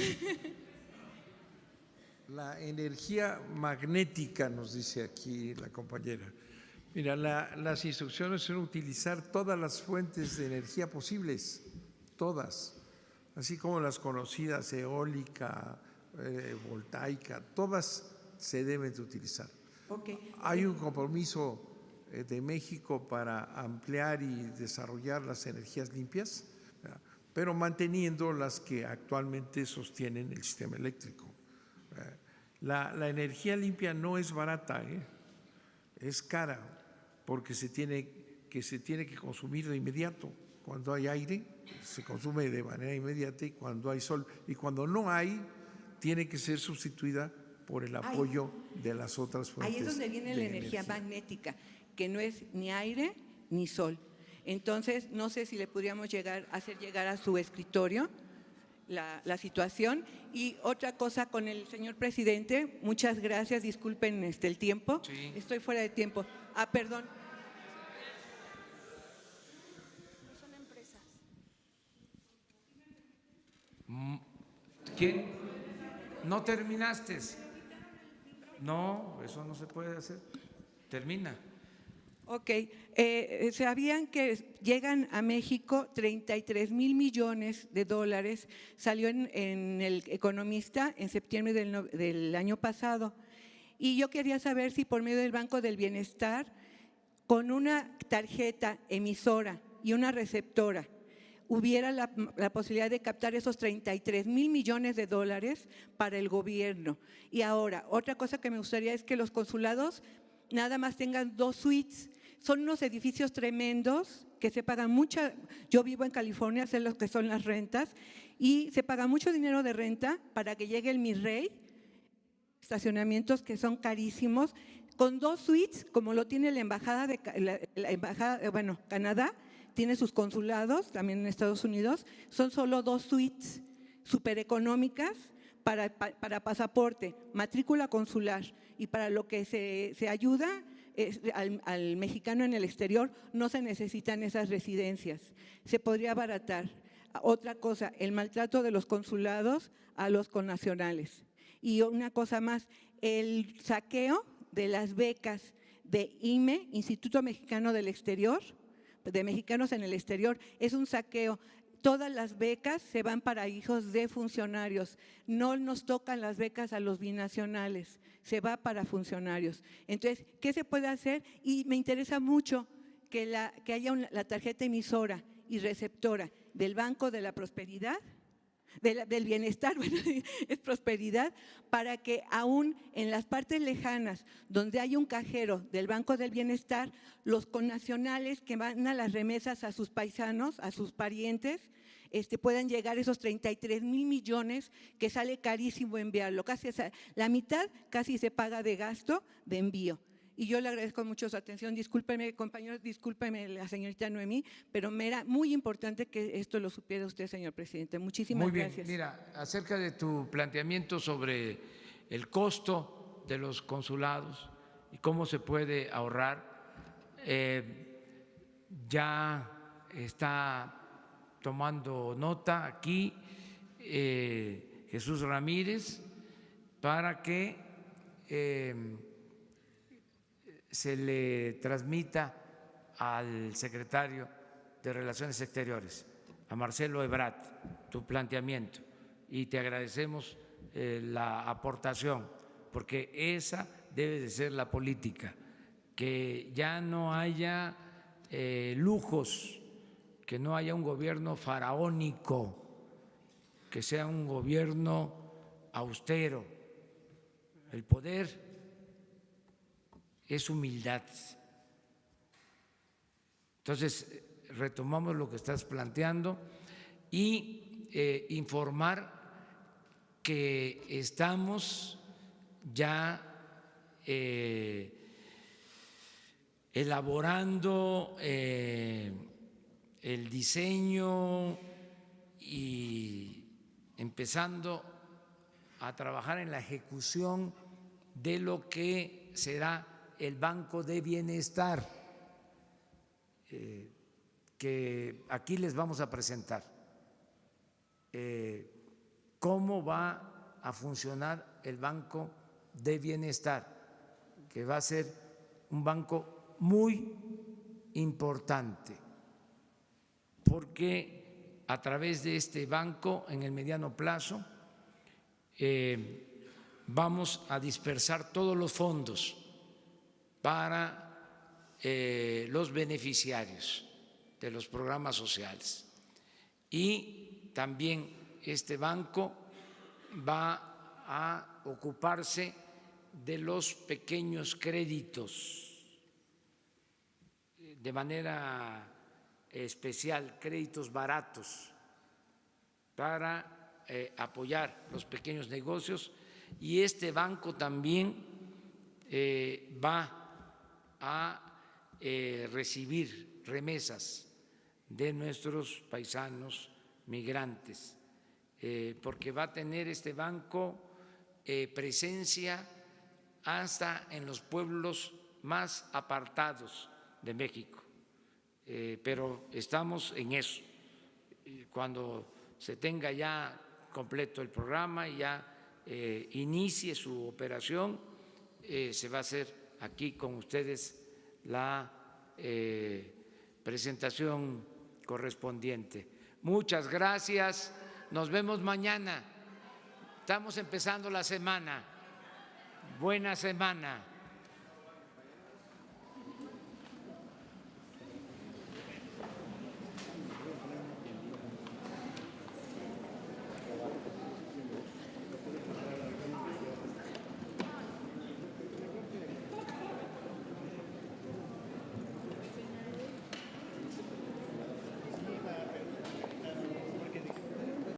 B: La energía magnética, nos dice aquí la compañera. Mira, las instrucciones son utilizar todas las fuentes de energía posibles, todas, así como las conocidas, eólica, voltaica, todas se deben de utilizar.
K: Okay.
B: Hay un compromiso de México para ampliar y desarrollar las energías limpias, pero manteniendo las que actualmente sostienen el sistema eléctrico. La energía limpia no es barata, es cara, porque se tiene que consumir de inmediato. Cuando hay aire, se consume de manera inmediata, y cuando hay sol. Y cuando no hay, tiene que ser sustituida por el apoyo de las otras fuentes.
K: Ahí es donde viene la energía magnética, que no es ni aire ni sol. Entonces, no sé si le podríamos hacer llegar a su escritorio la situación. Y otra cosa con el señor presidente, muchas gracias, disculpen el tiempo, sí. Estoy fuera de tiempo. Perdón.
H: Son empresas.
A: ¿Quién? ¿No terminaste? No, eso no se puede hacer. Termina.
K: Ok, ¿sabían que llegan a México 33,000 millones de dólares? Salió en El Economista en septiembre del año pasado. Y yo quería saber si por medio del Banco del Bienestar, con una tarjeta emisora y una receptora, hubiera la posibilidad de captar esos 33,000 millones de dólares para el gobierno. Y ahora, otra cosa que me gustaría es que los consulados nada más tengan 2 suites. Son unos edificios tremendos que se pagan mucha. Yo vivo en California, sé lo que son las rentas, y se paga mucho dinero de renta para que llegue el Mi Rey, estacionamientos que son carísimos, con 2 suites, como lo tiene la embajada Canadá, tiene sus consulados también en Estados Unidos, son solo 2 suites súper económicas para pasaporte, matrícula consular, y para lo que se ayuda al mexicano en el exterior no se necesitan esas residencias, se podría abaratar. Otra cosa, el maltrato de los consulados a los connacionales. Y una cosa más, el saqueo de las becas de IME, Instituto Mexicano del Exterior, de mexicanos en el exterior, es un saqueo. Todas las becas se van para hijos de funcionarios, no nos tocan las becas a los binacionales, se va para funcionarios. Entonces, ¿qué se puede hacer? Y me interesa mucho que haya la tarjeta emisora y receptora del Banco de la Prosperidad, del Bienestar, bueno, es prosperidad, para que aún en las partes lejanas donde hay un cajero del Banco del Bienestar, los connacionales que van a las remesas a sus paisanos, a sus parientes, puedan llegar esos 33,000 millones que sale carísimo enviarlo. Casi la mitad casi se paga de gasto de envío. Y yo le agradezco mucho su atención. Discúlpeme, compañeros, discúlpeme la señorita Noemí, pero me era muy importante que esto lo supiera usted, señor presidente. Muchísimas gracias.
A: Muy bien. Mira, acerca de tu planteamiento sobre el costo de los consulados y cómo se puede ahorrar, ya está tomando nota aquí Jesús Ramírez para que se le transmita al secretario de Relaciones Exteriores, a Marcelo Ebrard, tu planteamiento, y te agradecemos la aportación, porque esa debe de ser la política, que ya no haya lujos, que no haya un gobierno faraónico, que sea un gobierno austero. El poder es humildad. Entonces, retomamos lo que estás planteando y informar que estamos ya elaborando el diseño y empezando a trabajar en la ejecución de lo que será el Banco de Bienestar, que aquí les vamos a presentar cómo va a funcionar el Banco de Bienestar, que va a ser un banco muy importante, porque a través de este banco, en el mediano plazo, vamos a dispersar todos los fondos para los beneficiarios de los programas sociales. Y también este banco va a ocuparse de los pequeños créditos de manera especial, créditos baratos para apoyar los pequeños negocios, y este banco también va a recibir remesas de nuestros paisanos migrantes, porque va a tener este banco presencia hasta en los pueblos más apartados de México, pero estamos en eso. Cuando se tenga ya completo el programa y ya inicie su operación, se va a hacer aquí con ustedes la presentación correspondiente. Muchas gracias, nos vemos mañana. Estamos empezando la semana. Buena semana.